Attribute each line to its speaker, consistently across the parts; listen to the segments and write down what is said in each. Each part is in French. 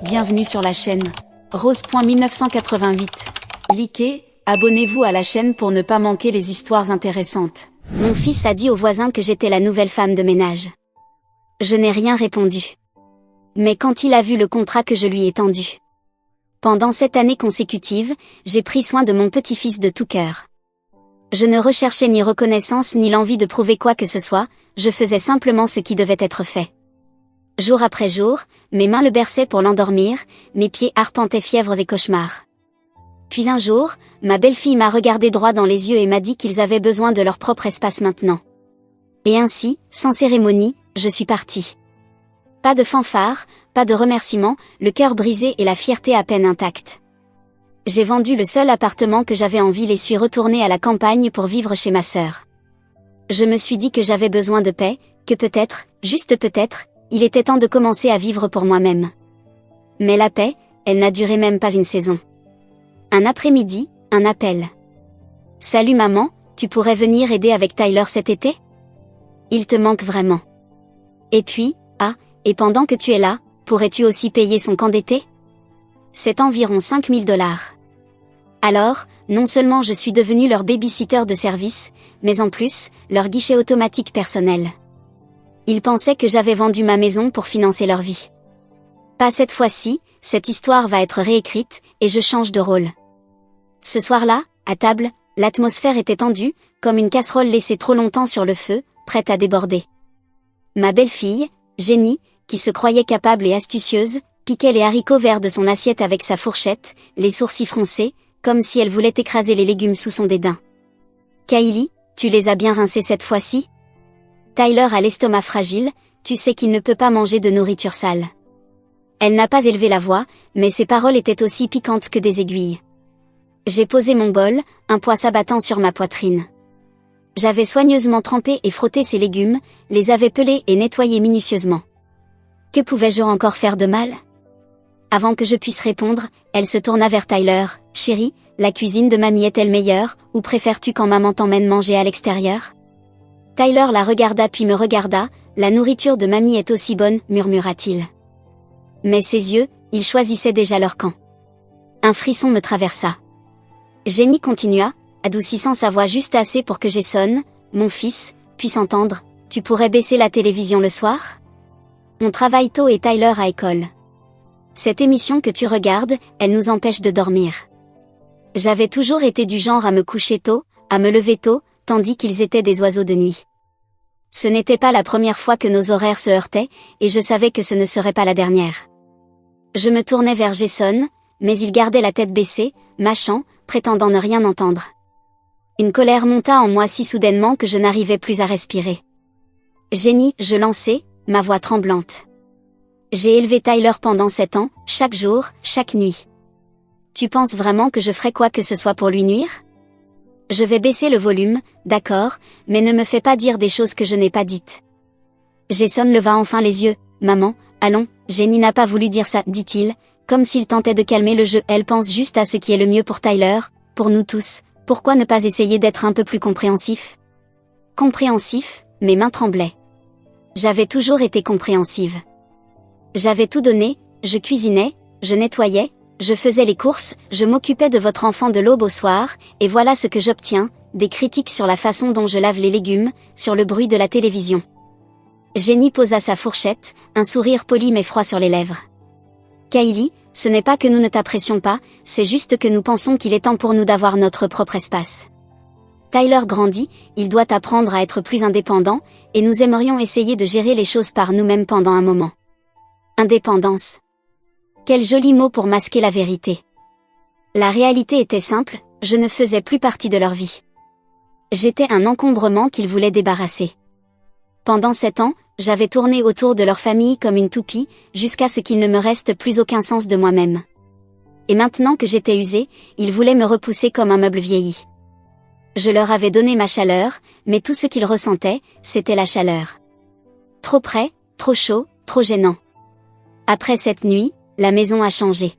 Speaker 1: Bienvenue sur la chaîne. Rose.1988. Likez, abonnez-vous à la chaîne pour ne pas manquer les histoires intéressantes.
Speaker 2: Mon fils a dit aux voisins que j'étais la nouvelle femme de ménage. Je n'ai rien répondu. Mais quand il a vu le contrat que je lui ai tendu. Pendant 7 années consécutives, j'ai pris soin de mon petit-fils de tout cœur. Je ne recherchais ni reconnaissance ni l'envie de prouver quoi que ce soit, je faisais simplement ce qui devait être fait. Jour après jour, mes mains le berçaient pour l'endormir, mes pieds arpentaient fièvres et cauchemars. Puis un jour, ma belle-fille m'a regardé droit dans les yeux et m'a dit qu'ils avaient besoin de leur propre espace maintenant. Et ainsi, sans cérémonie, je suis partie. Pas de fanfare, pas de remerciements, le cœur brisé et la fierté à peine intacte. J'ai vendu le seul appartement que j'avais en ville et suis retournée à la campagne pour vivre chez ma sœur. Je me suis dit que j'avais besoin de paix, que peut-être, juste peut-être, il était temps de commencer à vivre pour moi-même. Mais la paix, elle n'a duré même pas une saison. Un après-midi, un appel. « Salut maman, tu pourrais venir aider avec Tyler cet été ? Il te manque vraiment. Et puis, et pendant que tu es là, pourrais-tu aussi payer son camp d'été ? C'est environ 5 000 $. Alors, non seulement je suis devenue leur baby-sitter de service, mais en plus, leur guichet automatique personnel. Ils pensaient que j'avais vendu ma maison pour financer leur vie. Pas cette fois-ci, cette histoire va être réécrite, et je change de rôle. Ce soir-là, à table, l'atmosphère était tendue, comme une casserole laissée trop longtemps sur le feu, prête à déborder. Ma belle-fille, Jenny, qui se croyait capable et astucieuse, piquait les haricots verts de son assiette avec sa fourchette, les sourcils froncés, comme si elle voulait écraser les légumes sous son dédain. « Kylie, tu les as bien rincés cette fois-ci ? Tyler a l'estomac fragile, tu sais qu'il ne peut pas manger de nourriture sale. » Elle n'a pas élevé la voix, mais ses paroles étaient aussi piquantes que des aiguilles. J'ai posé mon bol, un poids s'abattant sur ma poitrine. J'avais soigneusement trempé et frotté ces légumes, les avais pelés et nettoyés minutieusement. Que pouvais-je encore faire de mal ? Avant que je puisse répondre, elle se tourna vers Tyler. « Chérie, la cuisine de mamie est-elle meilleure, ou préfères-tu quand maman t'emmène manger à l'extérieur ?» Tyler la regarda puis me regarda. « La nourriture de mamie est aussi bonne, murmura-t-il. Mais ses yeux, ils choisissaient déjà leur camp. Un frisson me traversa. Jenny continua, adoucissant sa voix juste assez pour que Jason, mon fils, puisse entendre. « Tu pourrais baisser la télévision le soir ? On travaille tôt et Tyler à école. Cette émission que tu regardes, elle nous empêche de dormir. » J'avais toujours été du genre à me coucher tôt, à me lever tôt, tandis qu'ils étaient des oiseaux de nuit. Ce n'était pas la première fois que nos horaires se heurtaient, et je savais que ce ne serait pas la dernière. Je me tournai vers Jason, mais il gardait la tête baissée, mâchant, prétendant ne rien entendre. Une colère monta en moi si soudainement que je n'arrivais plus à respirer. « Jenny, je lançai, ma voix tremblante. J'ai élevé Tyler pendant 7 ans, chaque jour, chaque nuit. Tu penses vraiment que je ferais quoi que ce soit pour lui nuire ? Je vais baisser le volume, d'accord, mais ne me fais pas dire des choses que je n'ai pas dites. » Jason leva enfin les yeux. « Maman, allons, Jenny n'a pas voulu dire ça, dit-il, comme s'il tentait de calmer le jeu. Elle pense juste à ce qui est le mieux pour Tyler, pour nous tous, pourquoi ne pas essayer d'être un peu plus compréhensif ? » Compréhensif, mes mains tremblaient. J'avais toujours été compréhensive. J'avais tout donné, je cuisinais, je nettoyais, je faisais les courses, je m'occupais de votre enfant de l'aube au soir, et voilà ce que j'obtiens, des critiques sur la façon dont je lave les légumes, sur le bruit de la télévision. Jenny posa sa fourchette, un sourire poli mais froid sur les lèvres. « Kylie, ce n'est pas que nous ne t'apprécions pas, c'est juste que nous pensons qu'il est temps pour nous d'avoir notre propre espace. Tyler grandit, il doit apprendre à être plus indépendant, et nous aimerions essayer de gérer les choses par nous-mêmes pendant un moment. » Indépendance. Quel joli mot pour masquer la vérité. La réalité était simple, je ne faisais plus partie de leur vie. J'étais un encombrement qu'ils voulaient débarrasser. Pendant 7 ans, j'avais tourné autour de leur famille comme une toupie, jusqu'à ce qu'il ne me reste plus aucun sens de moi-même. Et maintenant que j'étais usée, ils voulaient me repousser comme un meuble vieilli. Je leur avais donné ma chaleur, mais tout ce qu'ils ressentaient, c'était la chaleur. Trop près, trop chaud, trop gênant. Après cette nuit, la maison a changé.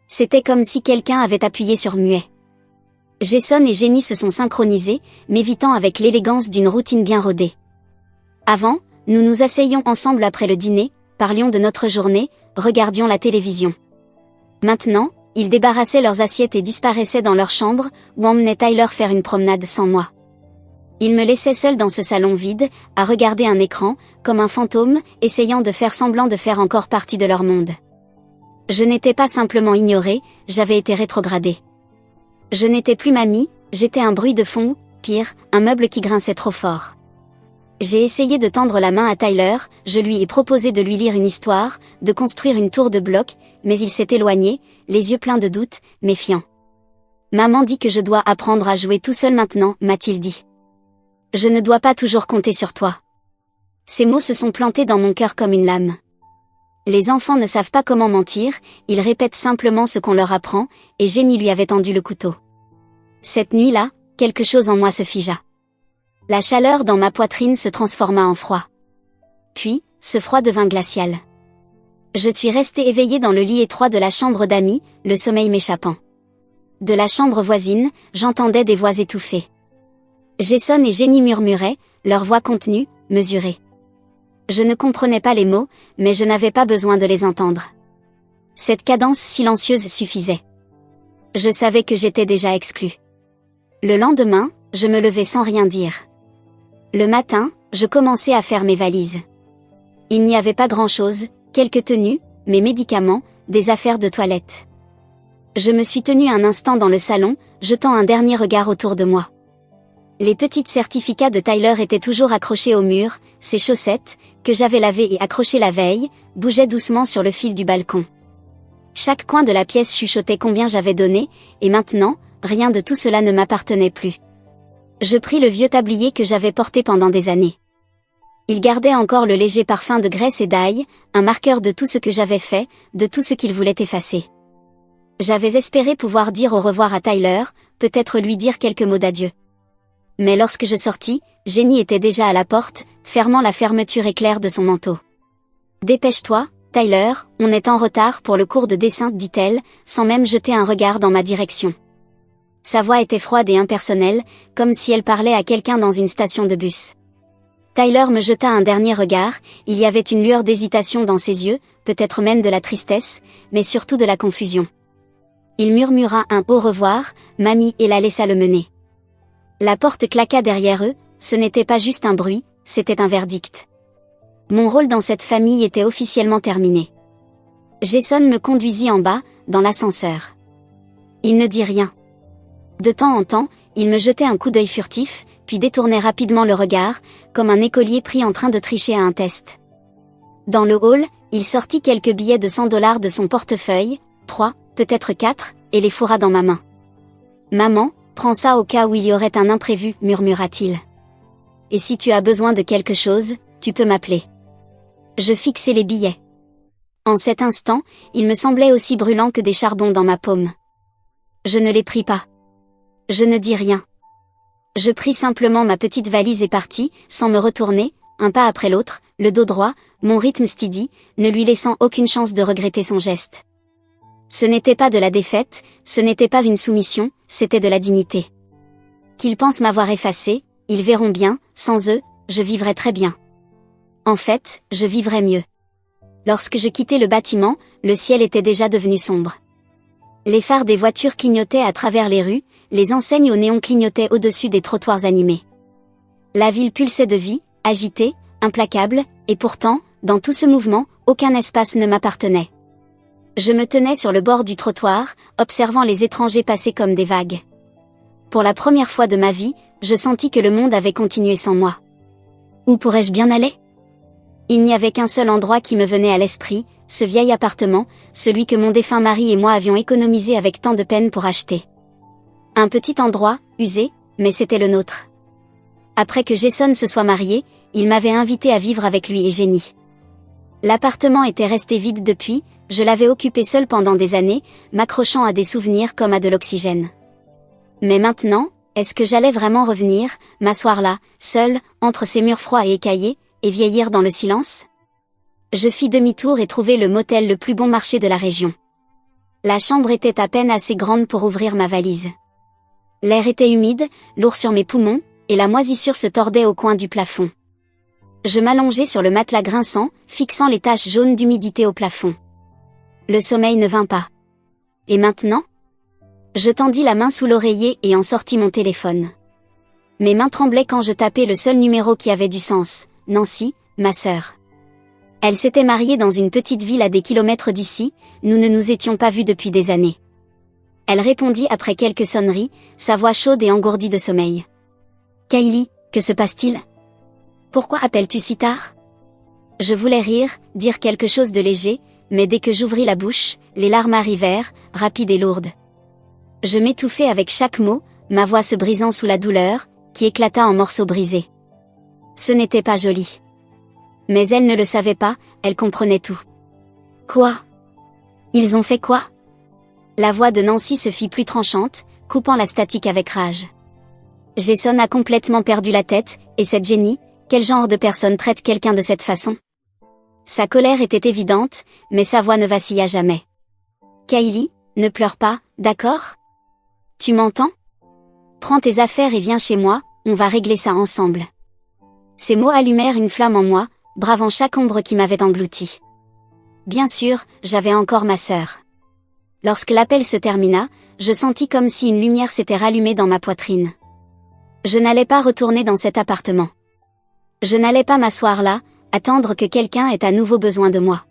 Speaker 2: C'était comme si quelqu'un avait appuyé sur muet. Jason et Jenny se sont synchronisés, m'évitant avec l'élégance d'une routine bien rodée. Avant, nous nous asseyions ensemble après le dîner, parlions de notre journée, regardions la télévision. Maintenant, ils débarrassaient leurs assiettes et disparaissaient dans leur chambre, ou emmenaient Tyler faire une promenade sans moi. Ils me laissaient seule dans ce salon vide, à regarder un écran, comme un fantôme, essayant de faire semblant de faire encore partie de leur monde. Je n'étais pas simplement ignorée, j'avais été rétrogradée. Je n'étais plus mamie, j'étais un bruit de fond, pire, un meuble qui grinçait trop fort. J'ai essayé de tendre la main à Tyler, je lui ai proposé de lui lire une histoire, de construire une tour de blocs, mais il s'est éloigné, les yeux pleins de doutes, méfiant. Maman dit que je dois apprendre à jouer tout seul maintenant, m'a-t-il dit. Je ne dois pas toujours compter sur toi. Ces mots se sont plantés dans mon cœur comme une lame. Les enfants ne savent pas comment mentir, ils répètent simplement ce qu'on leur apprend, et Jenny lui avait tendu le couteau. Cette nuit-là, quelque chose en moi se figea. La chaleur dans ma poitrine se transforma en froid. Puis, ce froid devint glacial. Je suis restée éveillée dans le lit étroit de la chambre d'amis, le sommeil m'échappant. De la chambre voisine, j'entendais des voix étouffées. Jason et Jenny murmuraient, leur voix contenue, mesurée. Je ne comprenais pas les mots, mais je n'avais pas besoin de les entendre. Cette cadence silencieuse suffisait. Je savais que j'étais déjà exclue. Le lendemain, je me levai sans rien dire. Le matin, je commençais à faire mes valises. Il n'y avait pas grand-chose, quelques tenues, mes médicaments, des affaires de toilette. Je me suis tenue un instant dans le salon, jetant un dernier regard autour de moi. Les petits certificats de Tyler étaient toujours accrochés au mur, ses chaussettes, que j'avais lavées et accrochées la veille, bougeaient doucement sur le fil du balcon. Chaque coin de la pièce chuchotait combien j'avais donné, et maintenant, rien de tout cela ne m'appartenait plus. Je pris le vieux tablier que j'avais porté pendant des années. Il gardait encore le léger parfum de graisse et d'ail, un marqueur de tout ce que j'avais fait, de tout ce qu'il voulait effacer. J'avais espéré pouvoir dire au revoir à Tyler, peut-être lui dire quelques mots d'adieu. Mais lorsque je sortis, Jenny était déjà à la porte, fermant la fermeture éclair de son manteau. « Dépêche-toi, Tyler, on est en retard pour le cours de dessin, dit-elle, sans même jeter un regard dans ma direction. Sa voix était froide et impersonnelle, comme si elle parlait à quelqu'un dans une station de bus. Tyler me jeta un dernier regard, il y avait une lueur d'hésitation dans ses yeux, peut-être même de la tristesse, mais surtout de la confusion. Il murmura un « au revoir, mamie » et la laissa le mener. La porte claqua derrière eux, ce n'était pas juste un bruit, c'était un verdict. Mon rôle dans cette famille était officiellement terminé. Jason me conduisit en bas, dans l'ascenseur. Il ne dit rien. De temps en temps, il me jetait un coup d'œil furtif, puis détournait rapidement le regard, comme un écolier pris en train de tricher à un test. Dans le hall, il sortit quelques billets de $100 de son portefeuille, 3, peut-être 4, et les fourra dans ma main. « Maman, prends ça au cas où il y aurait un imprévu, murmura-t-il. Et si tu as besoin de quelque chose, tu peux m'appeler. » Je fixai les billets. En cet instant, ils me semblaient aussi brûlants que des charbons dans ma paume. Je ne les pris pas. Je ne dis rien. Je pris simplement ma petite valise et partis, sans me retourner, un pas après l'autre, le dos droit, mon rythme steady, ne lui laissant aucune chance de regretter son geste. Ce n'était pas de la défaite, ce n'était pas une soumission, c'était de la dignité. Qu'ils pensent m'avoir effacé, ils verront bien, sans eux, je vivrais très bien. En fait, je vivrais mieux. Lorsque je quittai le bâtiment, le ciel était déjà devenu sombre. Les phares des voitures clignotaient à travers les rues, les enseignes au néon clignotaient au-dessus des trottoirs animés. La ville pulsait de vie, agitée, implacable, et pourtant, dans tout ce mouvement, aucun espace ne m'appartenait. Je me tenais sur le bord du trottoir, observant les étrangers passer comme des vagues. Pour la première fois de ma vie, je sentis que le monde avait continué sans moi. Où pourrais-je bien aller ? Il n'y avait qu'un seul endroit qui me venait à l'esprit, ce vieil appartement, celui que mon défunt mari et moi avions économisé avec tant de peine pour acheter. Un petit endroit, usé, mais c'était le nôtre. Après que Jason se soit marié, il m'avait invité à vivre avec lui et Jenny. L'appartement était resté vide depuis, je l'avais occupé seul pendant des années, m'accrochant à des souvenirs comme à de l'oxygène. Mais maintenant, est-ce que j'allais vraiment revenir, m'asseoir là, seule, entre ces murs froids et écaillés, et vieillir dans le silence ? Je fis demi-tour et trouvai le motel le plus bon marché de la région. La chambre était à peine assez grande pour ouvrir ma valise. L'air était humide, lourd sur mes poumons, et la moisissure se tordait au coin du plafond. Je m'allongeai sur le matelas grinçant, fixant les taches jaunes d'humidité au plafond. Le sommeil ne vint pas. Et maintenant? Je tendis la main sous l'oreiller et en sortis mon téléphone. Mes mains tremblaient quand je tapais le seul numéro qui avait du sens, Nancy, ma sœur. Elle s'était mariée dans une petite ville à des kilomètres d'ici, nous ne nous étions pas vus depuis des années. Elle répondit après quelques sonneries, sa voix chaude et engourdie de sommeil. Kylie, que se passe-t-il? Pourquoi appelles-tu si tard? Je voulais rire, dire quelque chose de léger, mais dès que j'ouvris la bouche, les larmes arrivèrent, rapides et lourdes. Je m'étouffai avec chaque mot, ma voix se brisant sous la douleur, qui éclata en morceaux brisés. Ce n'était pas joli. Mais elle ne le savait pas, elle comprenait tout. Quoi? Ils ont fait quoi? La voix de Nancy se fit plus tranchante, coupant la statique avec rage. Jason a complètement perdu la tête, et cette Jenny, quel genre de personne traite quelqu'un de cette façon? Sa colère était évidente, mais sa voix ne vacilla jamais. Kylie, ne pleure pas, d'accord? Tu m'entends? Prends tes affaires et viens chez moi, on va régler ça ensemble. Ces mots allumèrent une flamme en moi, bravant chaque ombre qui m'avait englouti. Bien sûr, j'avais encore ma sœur. Lorsque l'appel se termina, je sentis comme si une lumière s'était rallumée dans ma poitrine. Je n'allais pas retourner dans cet appartement. Je n'allais pas m'asseoir là, attendre que quelqu'un ait à nouveau besoin de moi.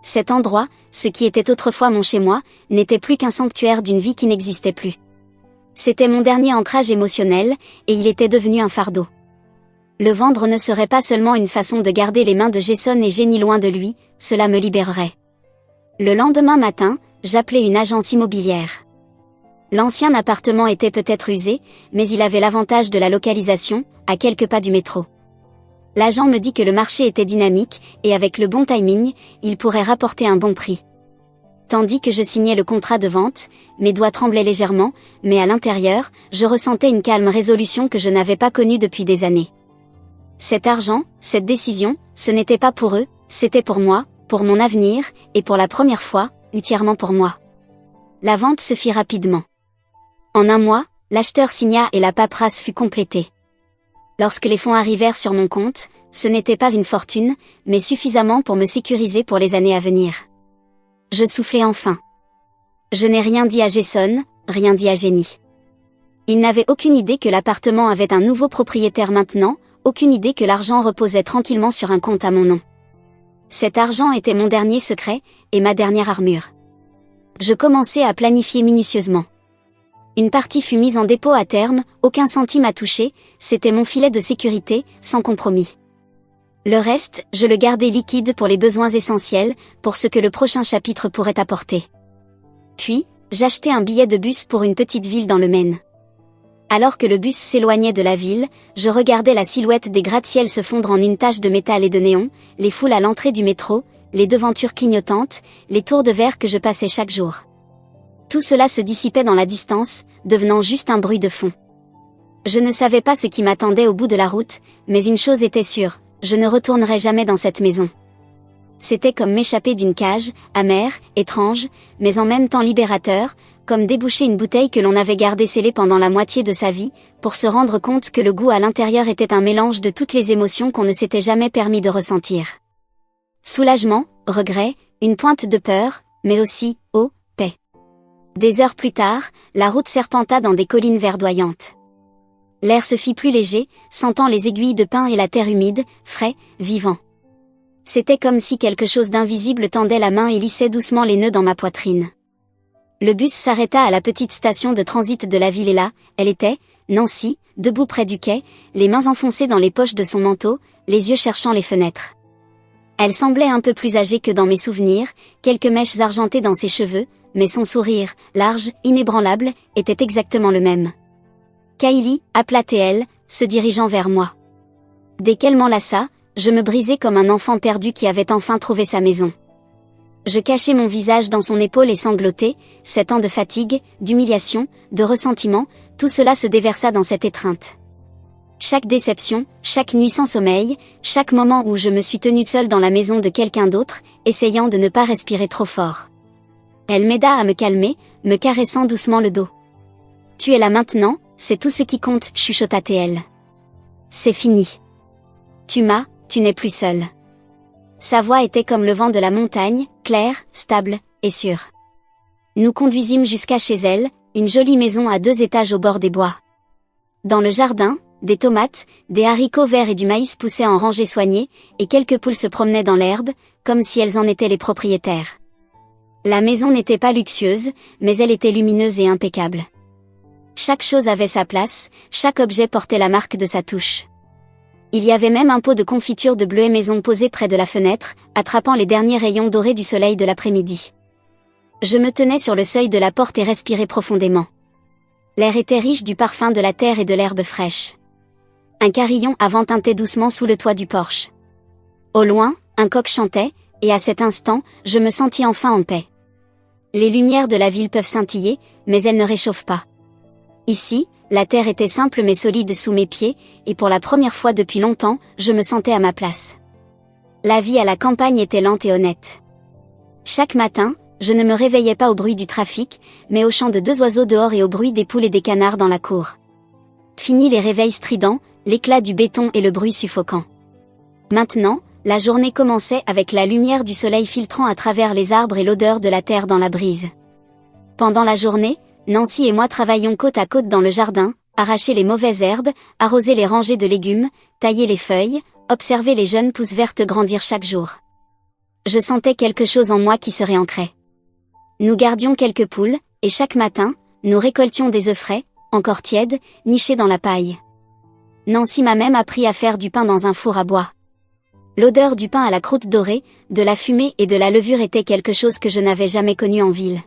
Speaker 2: Cet endroit, ce qui était autrefois mon chez-moi, n'était plus qu'un sanctuaire d'une vie qui n'existait plus. C'était mon dernier ancrage émotionnel, et il était devenu un fardeau. Le vendre ne serait pas seulement une façon de garder les mains de Jason et Jenny loin de lui, cela me libérerait. Le lendemain matin, j'appelai une agence immobilière. L'ancien appartement était peut-être usé, mais il avait l'avantage de la localisation, à quelques pas du métro. L'agent me dit que le marché était dynamique, et avec le bon timing, il pourrait rapporter un bon prix. Tandis que je signais le contrat de vente, mes doigts tremblaient légèrement, mais à l'intérieur, je ressentais une calme résolution que je n'avais pas connue depuis des années. Cet argent, cette décision, ce n'était pas pour eux, c'était pour moi, pour mon avenir, et pour la première fois, entièrement pour moi. La vente se fit rapidement. En un mois, l'acheteur signa et la paperasse fut complétée. Lorsque les fonds arrivèrent sur mon compte, ce n'était pas une fortune, mais suffisamment pour me sécuriser pour les années à venir. Je soufflai enfin. Je n'ai rien dit à Jason, rien dit à Jenny. Ils n'avaient aucune idée que l'appartement avait un nouveau propriétaire maintenant, aucune idée que l'argent reposait tranquillement sur un compte à mon nom. Cet argent était mon dernier secret, et ma dernière armure. Je commençai à planifier minutieusement. Une partie fut mise en dépôt à terme, aucun centime à toucher, c'était mon filet de sécurité, sans compromis. Le reste, je le gardais liquide pour les besoins essentiels, pour ce que le prochain chapitre pourrait apporter. Puis, j'achetai un billet de bus pour une petite ville dans le Maine. Alors que le bus s'éloignait de la ville, je regardais la silhouette des gratte-ciels se fondre en une tache de métal et de néon, les foules à l'entrée du métro, les devantures clignotantes, les tours de verre que je passais chaque jour. Tout cela se dissipait dans la distance, devenant juste un bruit de fond. Je ne savais pas ce qui m'attendait au bout de la route, mais une chose était sûre, je ne retournerai jamais dans cette maison. C'était comme m'échapper d'une cage, amère, étrange, mais en même temps libérateur, comme déboucher une bouteille que l'on avait gardée scellée pendant la moitié de sa vie, pour se rendre compte que le goût à l'intérieur était un mélange de toutes les émotions qu'on ne s'était jamais permis de ressentir. Soulagement, regret, une pointe de peur, mais aussi, oh, paix. Des heures plus tard, la route serpenta dans des collines verdoyantes. L'air se fit plus léger, sentant les aiguilles de pin et la terre humide, frais, vivant. C'était comme si quelque chose d'invisible tendait la main et lissait doucement les nœuds dans ma poitrine. Le bus s'arrêta à la petite station de transit de la ville et là, elle était, Nancy, debout près du quai, les mains enfoncées dans les poches de son manteau, les yeux cherchant les fenêtres. Elle semblait un peu plus âgée que dans mes souvenirs, quelques mèches argentées dans ses cheveux, mais son sourire, large, inébranlable, était exactement le même. Kylie, appela-t-elle, se dirigeant vers moi. Dès qu'elle m'enlaça, je me brisai comme un enfant perdu qui avait enfin trouvé sa maison. Je cachai mon visage dans son épaule et sanglotai, 7 ans de fatigue, d'humiliation, de ressentiment, tout cela se déversa dans cette étreinte. Chaque déception, chaque nuit sans sommeil, chaque moment où je me suis tenue seule dans la maison de quelqu'un d'autre, essayant de ne pas respirer trop fort. Elle m'aida à me calmer, me caressant doucement le dos. « Tu es là maintenant, c'est tout ce qui compte, » chuchota-t-elle. « C'est fini. Tu n'es plus seule. » Sa voix était comme le vent de la montagne, claire, stable, et sûre. Nous conduisîmes jusqu'à chez elle, une jolie maison à 2 étages au bord des bois. Dans le jardin, des tomates, des haricots verts et du maïs poussaient en rangées soignées, et quelques poules se promenaient dans l'herbe, comme si elles en étaient les propriétaires. La maison n'était pas luxueuse, mais elle était lumineuse et impeccable. Chaque chose avait sa place, chaque objet portait la marque de sa touche. Il y avait même un pot de confiture de bleuet maison posé près de la fenêtre, attrapant les derniers rayons dorés du soleil de l'après-midi. Je me tenais sur le seuil de la porte et respirais profondément. L'air était riche du parfum de la terre et de l'herbe fraîche. Un carillon avant tintait doucement sous le toit du porche. Au loin, un coq chantait, et à cet instant, je me sentis enfin en paix. Les lumières de la ville peuvent scintiller, mais elles ne réchauffent pas. Ici, la terre était simple mais solide sous mes pieds, et pour la première fois depuis longtemps, je me sentais à ma place. La vie à la campagne était lente et honnête. Chaque matin, je ne me réveillais pas au bruit du trafic, mais au chant de 2 oiseaux dehors et au bruit des poules et des canards dans la cour. Fini les réveils stridents, l'éclat du béton et le bruit suffocant. Maintenant, la journée commençait avec la lumière du soleil filtrant à travers les arbres et l'odeur de la terre dans la brise. Pendant la journée, Nancy et moi travaillions côte à côte dans le jardin, arracher les mauvaises herbes, arroser les rangées de légumes, tailler les feuilles, observer les jeunes pousses vertes grandir chaque jour. Je sentais quelque chose en moi qui se réancrait. Nous gardions quelques poules, et chaque matin, nous récoltions des œufs frais, encore tièdes, nichés dans la paille. Nancy m'a même appris à faire du pain dans un four à bois. L'odeur du pain à la croûte dorée, de la fumée et de la levure était quelque chose que je n'avais jamais connu en ville.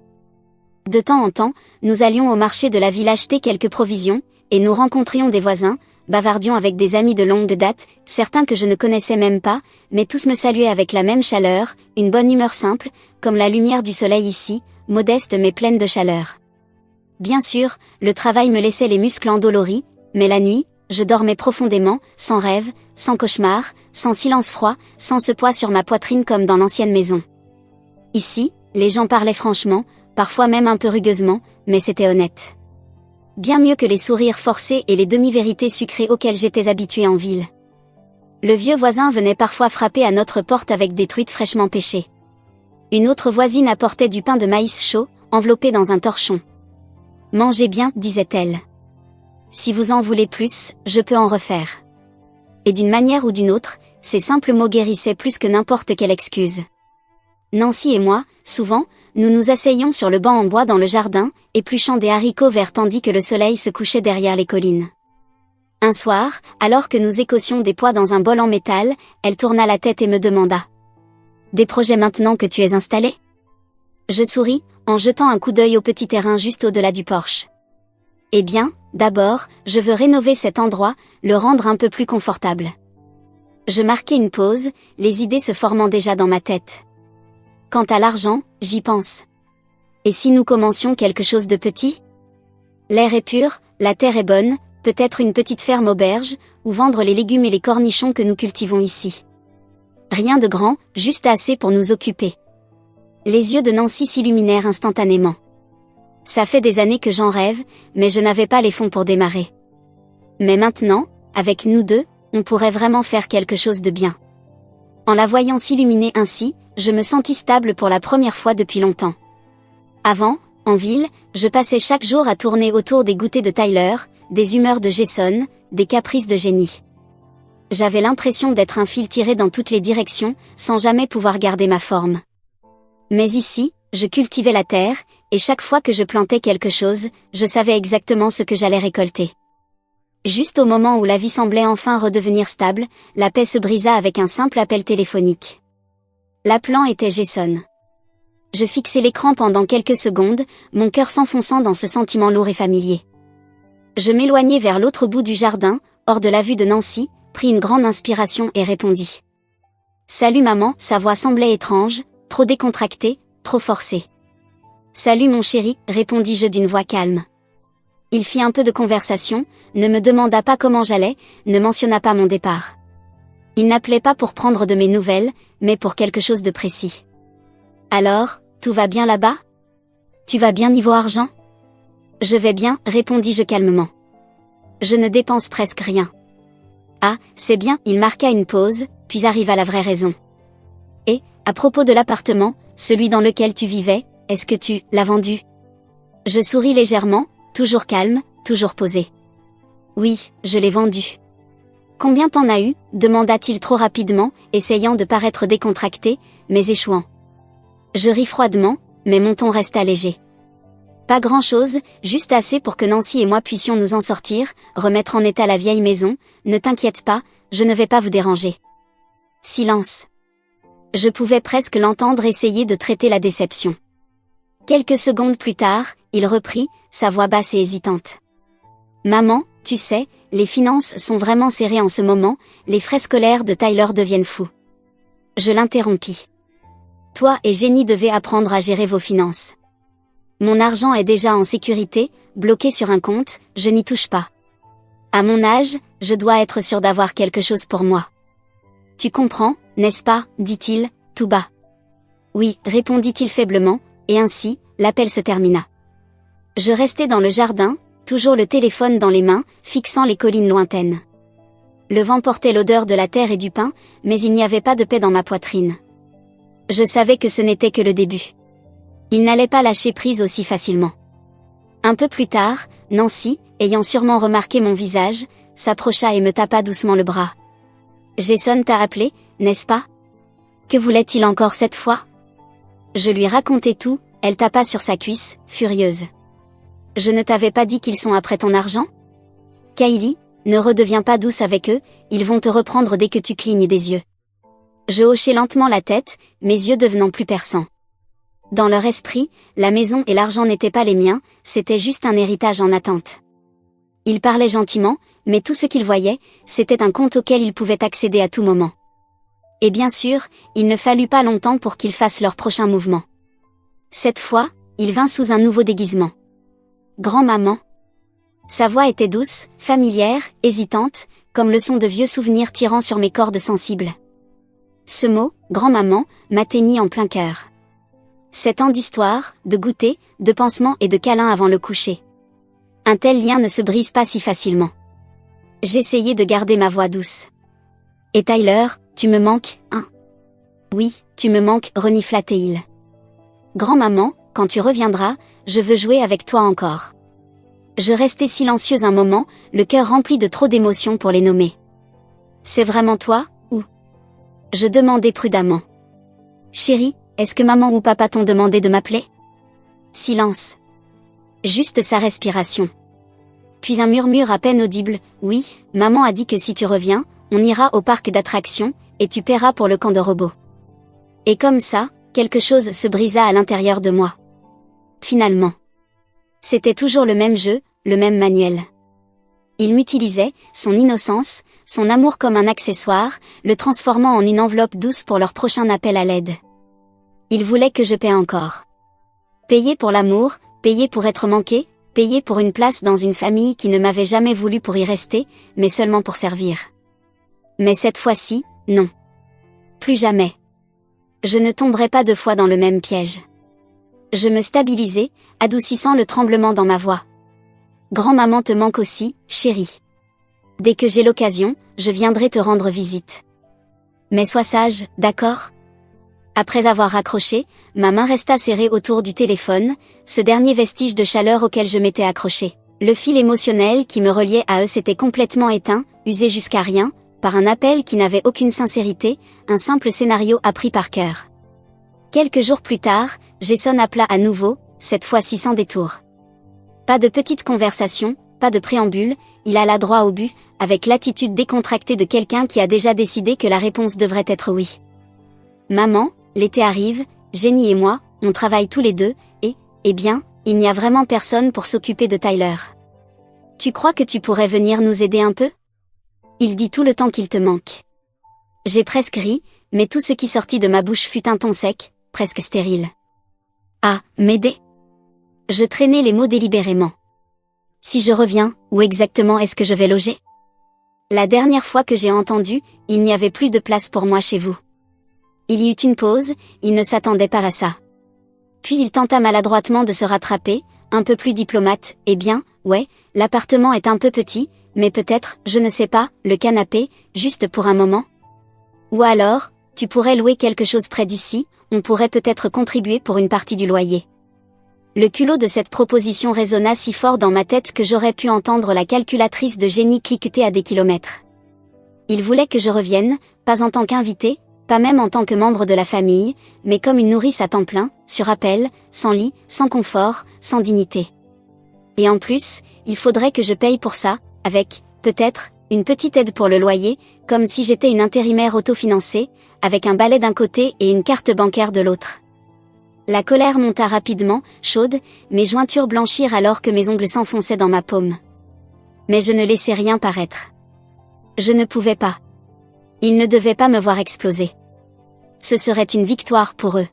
Speaker 2: De temps en temps, nous allions au marché de la ville acheter quelques provisions, et nous rencontrions des voisins, bavardions avec des amis de longue date, certains que je ne connaissais même pas, mais tous me saluaient avec la même chaleur, une bonne humeur simple, comme la lumière du soleil ici, modeste mais pleine de chaleur. Bien sûr, le travail me laissait les muscles endoloris, mais la nuit, je dormais profondément, sans rêve, sans cauchemar, sans silence froid, sans ce poids sur ma poitrine comme dans l'ancienne maison. Ici, les gens parlaient franchement, parfois même un peu rugueusement, mais c'était honnête. Bien mieux que les sourires forcés et les demi-vérités sucrées auxquelles j'étais habituée en ville. Le vieux voisin venait parfois frapper à notre porte avec des truites fraîchement pêchées. Une autre voisine apportait du pain de maïs chaud, enveloppé dans un torchon. « Mangez bien, disait-elle. Si vous en voulez plus, je peux en refaire. » Et d'une manière ou d'une autre, ces simples mots guérissaient plus que n'importe quelle excuse. Nancy et moi, souvent, nous nous asseyions sur le banc en bois dans le jardin, épluchant des haricots verts tandis que le soleil se couchait derrière les collines. Un soir, alors que nous écossions des pois dans un bol en métal, elle tourna la tête et me demanda. « Des projets maintenant que tu es installé ?» Je souris, en jetant un coup d'œil au petit terrain juste au-delà du porche. « Eh bien, d'abord, je veux rénover cet endroit, le rendre un peu plus confortable. » Je marquai une pause, les idées se formant déjà dans ma tête. Quant à l'argent, j'y pense. Et si nous commencions quelque chose de petit ? L'air est pur, la terre est bonne, peut-être une petite ferme auberge, ou vendre les légumes et les cornichons que nous cultivons ici. Rien de grand, juste assez pour nous occuper. Les yeux de Nancy s'illuminèrent instantanément. Ça fait des années que j'en rêve, mais je n'avais pas les fonds pour démarrer. Mais maintenant, avec nous deux, on pourrait vraiment faire quelque chose de bien. En la voyant s'illuminer ainsi, je me sentis stable pour la première fois depuis longtemps. Avant, en ville, je passais chaque jour à tourner autour des goûters de Tyler, des humeurs de Jason, des caprices de Jenny. J'avais l'impression d'être un fil tiré dans toutes les directions, sans jamais pouvoir garder ma forme. Mais ici, je cultivais la terre, et chaque fois que je plantais quelque chose, je savais exactement ce que j'allais récolter. Juste au moment où la vie semblait enfin redevenir stable, la paix se brisa avec un simple appel téléphonique. L'appelant était Jason. Je fixai l'écran pendant quelques secondes, mon cœur s'enfonçant dans ce sentiment lourd et familier. Je m'éloignai vers l'autre bout du jardin, hors de la vue de Nancy, pris une grande inspiration et répondis. « Salut maman », sa voix semblait étrange, trop décontractée, trop forcée. « Salut mon chéri », répondis-je d'une voix calme. Il fit un peu de conversation, ne me demanda pas comment j'allais, ne mentionna pas mon départ. Il n'appelait pas pour prendre de mes nouvelles, mais pour quelque chose de précis. « Alors, tout va bien là-bas ? Tu vas bien niveau argent ? » « Je vais bien », répondis-je calmement. « Je ne dépense presque rien. »« Ah, c'est bien », il marqua une pause, puis arriva la vraie raison. « Et, à propos de l'appartement, celui dans lequel tu vivais, est-ce que tu l'as vendu? Je souris légèrement, toujours calme, toujours posé. Oui, je l'ai vendu. Combien t'en as eu? Demanda-t-il trop rapidement, essayant de paraître décontracté, mais échouant. Je ris froidement, mais mon ton resta léger. Pas grand-chose, juste assez pour que Nancy et moi puissions nous en sortir, remettre en état la vieille maison, ne t'inquiète pas, je ne vais pas vous déranger. Silence. Je pouvais presque l'entendre essayer de traiter la déception. Quelques secondes plus tard, il reprit, sa voix basse et hésitante. Maman, tu sais, les finances sont vraiment serrées en ce moment, les frais scolaires de Tyler deviennent fous. Je l'interrompis. Toi et Jenny devez apprendre à gérer vos finances. Mon argent est déjà en sécurité, bloqué sur un compte, je n'y touche pas. À mon âge, je dois être sûr d'avoir quelque chose pour moi. Tu comprends, n'est-ce pas, dit-il, tout bas. Oui, répondit-il faiblement, et ainsi, l'appel se termina. Je restai dans le jardin, toujours le téléphone dans les mains, fixant les collines lointaines. Le vent portait l'odeur de la terre et du pain, mais il n'y avait pas de paix dans ma poitrine. Je savais que ce n'était que le début. Il n'allait pas lâcher prise aussi facilement. Un peu plus tard, Nancy, ayant sûrement remarqué mon visage, s'approcha et me tapa doucement le bras. Jason t'a appelé, n'est-ce pas? Que voulait-il encore cette fois? Je lui racontai tout, elle tapa sur sa cuisse, furieuse. Je ne t'avais pas dit qu'ils sont après ton argent? Kylie, ne redeviens pas douce avec eux, ils vont te reprendre dès que tu clignes des yeux. Je hochai lentement la tête, mes yeux devenant plus perçants. Dans leur esprit, la maison et l'argent n'étaient pas les miens, c'était juste un héritage en attente. Ils parlaient gentiment, mais tout ce qu'ils voyaient, c'était un compte auquel ils pouvaient accéder à tout moment. Et bien sûr, il ne fallut pas longtemps pour qu'ils fassent leur prochain mouvement. Cette fois, il vint sous un nouveau déguisement. Grand-maman. Sa voix était douce, familière, hésitante, comme le son de vieux souvenirs tirant sur mes cordes sensibles. Ce mot, grand-maman, m'atteignit en plein cœur. 7 ans d'histoire, de goûter, de pansements et de câlins avant le coucher. Un tel lien ne se brise pas si facilement. J'essayais de garder ma voix douce. Et Tyler, tu me manques, hein? Oui, tu me manques, renifla-t-il. Grand-maman, quand tu reviendras, je veux jouer avec toi encore. Je restai silencieuse un moment, le cœur rempli de trop d'émotions pour les nommer. C'est vraiment toi, ou? Je demandai prudemment. Chérie, est-ce que maman ou papa t'ont demandé de m'appeler? Silence. Juste sa respiration. Puis un murmure à peine audible, oui, maman a dit que si tu reviens, on ira au parc d'attractions, et tu paieras pour le camp de robots. Et comme ça, quelque chose se brisa à l'intérieur de moi. Finalement. C'était toujours le même jeu, le même manuel. Il m'utilisait, son innocence, son amour comme un accessoire, le transformant en une enveloppe douce pour leur prochain appel à l'aide. Il voulait que je paie encore. Payer pour l'amour, payer pour être manqué, payer pour une place dans une famille qui ne m'avait jamais voulu pour y rester, mais seulement pour servir. Mais cette fois-ci, non. Plus jamais. Je ne tomberai pas 2 fois dans le même piège. Je me stabilisai, adoucissant le tremblement dans ma voix. Grand-maman te manque aussi, chérie. Dès que j'ai l'occasion, je viendrai te rendre visite. Mais sois sage, d'accord? Après avoir raccroché, ma main resta serrée autour du téléphone, ce dernier vestige de chaleur auquel je m'étais accroché. Le fil émotionnel qui me reliait à eux s'était complètement éteint, usé jusqu'à rien, par un appel qui n'avait aucune sincérité, un simple scénario appris par cœur. Quelques jours plus tard, Jason appela à nouveau, cette fois-ci sans détour. Pas de petite conversation, pas de préambule, il alla droit au but, avec l'attitude décontractée de quelqu'un qui a déjà décidé que la réponse devrait être oui. Maman, l'été arrive, Jenny et moi, on travaille tous les deux, et, eh bien, il n'y a vraiment personne pour s'occuper de Tyler. Tu crois que tu pourrais venir nous aider un peu? Il dit tout le temps qu'il te manque. J'ai presque ri, mais tout ce qui sortit de ma bouche fut un ton sec, presque stérile. Ah, m'aider? Je traînai les mots délibérément. Si je reviens, où exactement est-ce que je vais loger? La dernière fois que j'ai entendu, il n'y avait plus de place pour moi chez vous. Il y eut une pause, il ne s'attendait pas à ça. Puis il tenta maladroitement de se rattraper, un peu plus diplomate, eh bien, ouais, l'appartement est un peu petit, mais peut-être, je ne sais pas, le canapé, juste pour un moment. Ou alors, tu pourrais louer quelque chose près d'ici, on pourrait peut-être contribuer pour une partie du loyer. Le culot de cette proposition résonna si fort dans ma tête que j'aurais pu entendre la calculatrice de génie cliqueter à des kilomètres. Il voulait que je revienne, pas en tant qu'invité, pas même en tant que membre de la famille, mais comme une nourrice à temps plein, sur appel, sans lit, sans confort, sans dignité. Et en plus, il faudrait que je paye pour ça, avec, peut-être, une petite aide pour le loyer, comme si j'étais une intérimaire autofinancée, avec un balai d'un côté et une carte bancaire de l'autre. La colère monta rapidement, chaude, mes jointures blanchirent alors que mes ongles s'enfonçaient dans ma paume. Mais je ne laissais rien paraître. Je ne pouvais pas. Ils ne devaient pas me voir exploser. Ce serait une victoire pour eux.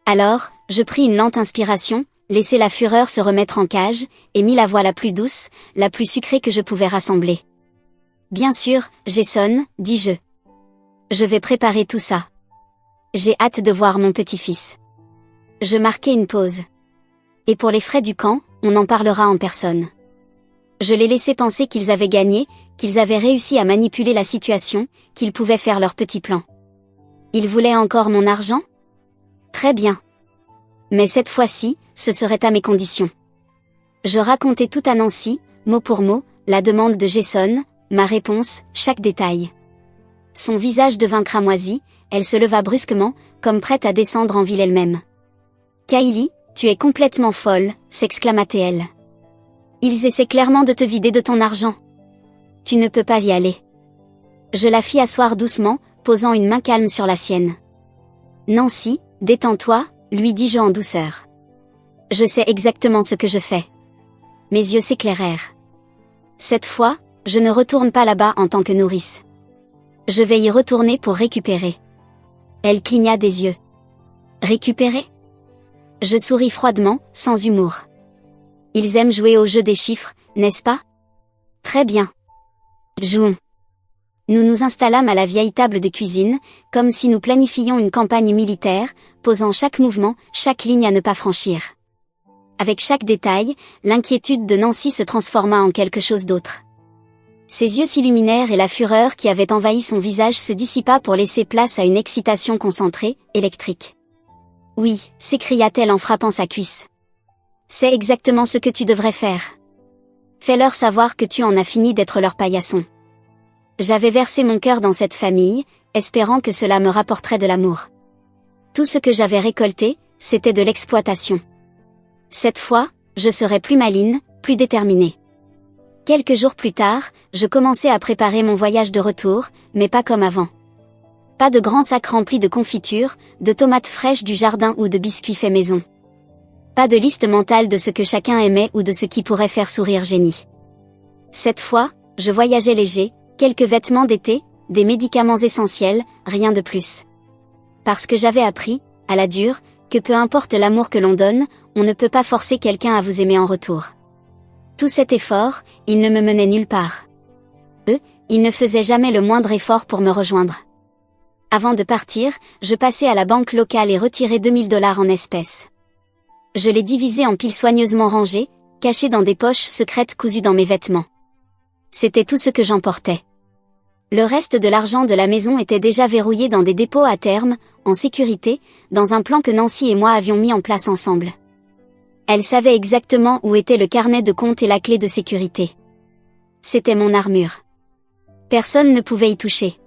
Speaker 2: Alors, je pris une lente inspiration, laissai la fureur se remettre en cage, et mis la voix la plus douce, la plus sucrée que je pouvais rassembler. Bien sûr, Jason, dis-je. Je vais préparer tout ça. J'ai hâte de voir mon petit-fils. Je marquai une pause. Et pour les frais du camp, on en parlera en personne. Je les laissais penser qu'ils avaient gagné, qu'ils avaient réussi à manipuler la situation, qu'ils pouvaient faire leur petit plan. Ils voulaient encore mon argent? Très bien. Mais cette fois-ci, ce serait à mes conditions. Je racontai tout à Nancy, mot pour mot, la demande de Jason, ma réponse, chaque détail. Son visage devint cramoisi, elle se leva brusquement, comme prête à descendre en ville elle-même. « Kylie, tu es complètement folle », s'exclama-t-elle. « Ils essaient clairement de te vider de ton argent. Tu ne peux pas y aller. » Je la fis asseoir doucement, posant une main calme sur la sienne. « Nancy, détends-toi », lui dis-je en douceur. « Je sais exactement ce que je fais. » Mes yeux s'éclairèrent. Cette fois, je ne retourne pas là-bas en tant que nourrice. Je vais y retourner pour récupérer. Elle cligna des yeux. Récupérer? Je souris froidement, sans humour. Ils aiment jouer au jeu des chiffres, n'est-ce pas? Très bien. Jouons. Nous nous installâmes à la vieille table de cuisine, comme si nous planifiions une campagne militaire, posant chaque mouvement, chaque ligne à ne pas franchir. Avec chaque détail, l'inquiétude de Nancy se transforma en quelque chose d'autre. Ses yeux s'illuminèrent et la fureur qui avait envahi son visage se dissipa pour laisser place à une excitation concentrée, électrique. « Oui », s'écria-t-elle en frappant sa cuisse. « C'est exactement ce que tu devrais faire. Fais-leur savoir que tu en as fini d'être leur paillasson. » J'avais versé mon cœur dans cette famille, espérant que cela me rapporterait de l'amour. Tout ce que j'avais récolté, c'était de l'exploitation. Cette fois, je serais plus maligne, plus déterminée. Quelques jours plus tard, je commençais à préparer mon voyage de retour, mais pas comme avant. Pas de grands sacs remplis de confitures, de tomates fraîches du jardin ou de biscuits faits maison. Pas de liste mentale de ce que chacun aimait ou de ce qui pourrait faire sourire Jenny. Cette fois, je voyageais léger, quelques vêtements d'été, des médicaments essentiels, rien de plus. Parce que j'avais appris, à la dure, que peu importe l'amour que l'on donne, on ne peut pas forcer quelqu'un à vous aimer en retour. Tout cet effort, il ne me menait nulle part. Eux, ils ne faisaient jamais le moindre effort pour me rejoindre. Avant de partir, je passai à la banque locale et retirai $2000 en espèces. Je les divisai en piles soigneusement rangées, cachées dans des poches secrètes cousues dans mes vêtements. C'était tout ce que j'emportais. Le reste de l'argent de la maison était déjà verrouillé dans des dépôts à terme, en sécurité, dans un plan que Nancy et moi avions mis en place ensemble. Elle savait exactement où était le carnet de compte et la clé de sécurité. C'était mon armure. Personne ne pouvait y toucher.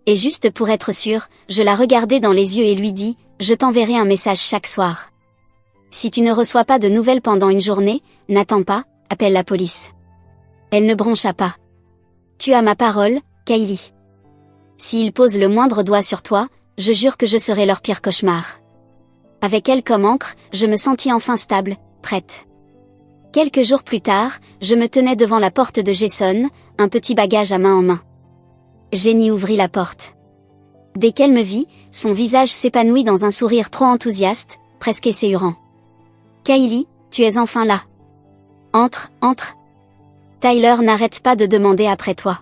Speaker 2: Et juste pour être sûre, je la regardai dans les yeux et lui dis, « Je t'enverrai un message chaque soir. Si tu ne reçois pas de nouvelles pendant une journée, n'attends pas, appelle la police. » Elle ne broncha pas. « Tu as ma parole, Kylie. S'ils posent le moindre doigt sur toi, je jure que je serai leur pire cauchemar. » Avec elle comme ancre, je me sentis enfin stable, prête. Quelques jours plus tard, je me tenais devant la porte de Jason, un petit bagage à main en main. Jenny ouvrit la porte. Dès qu'elle me vit, son visage s'épanouit dans un sourire trop enthousiaste, presque essayurant. « Kylie, tu es enfin là. Entre, entre. Tyler n'arrête pas de demander après toi. »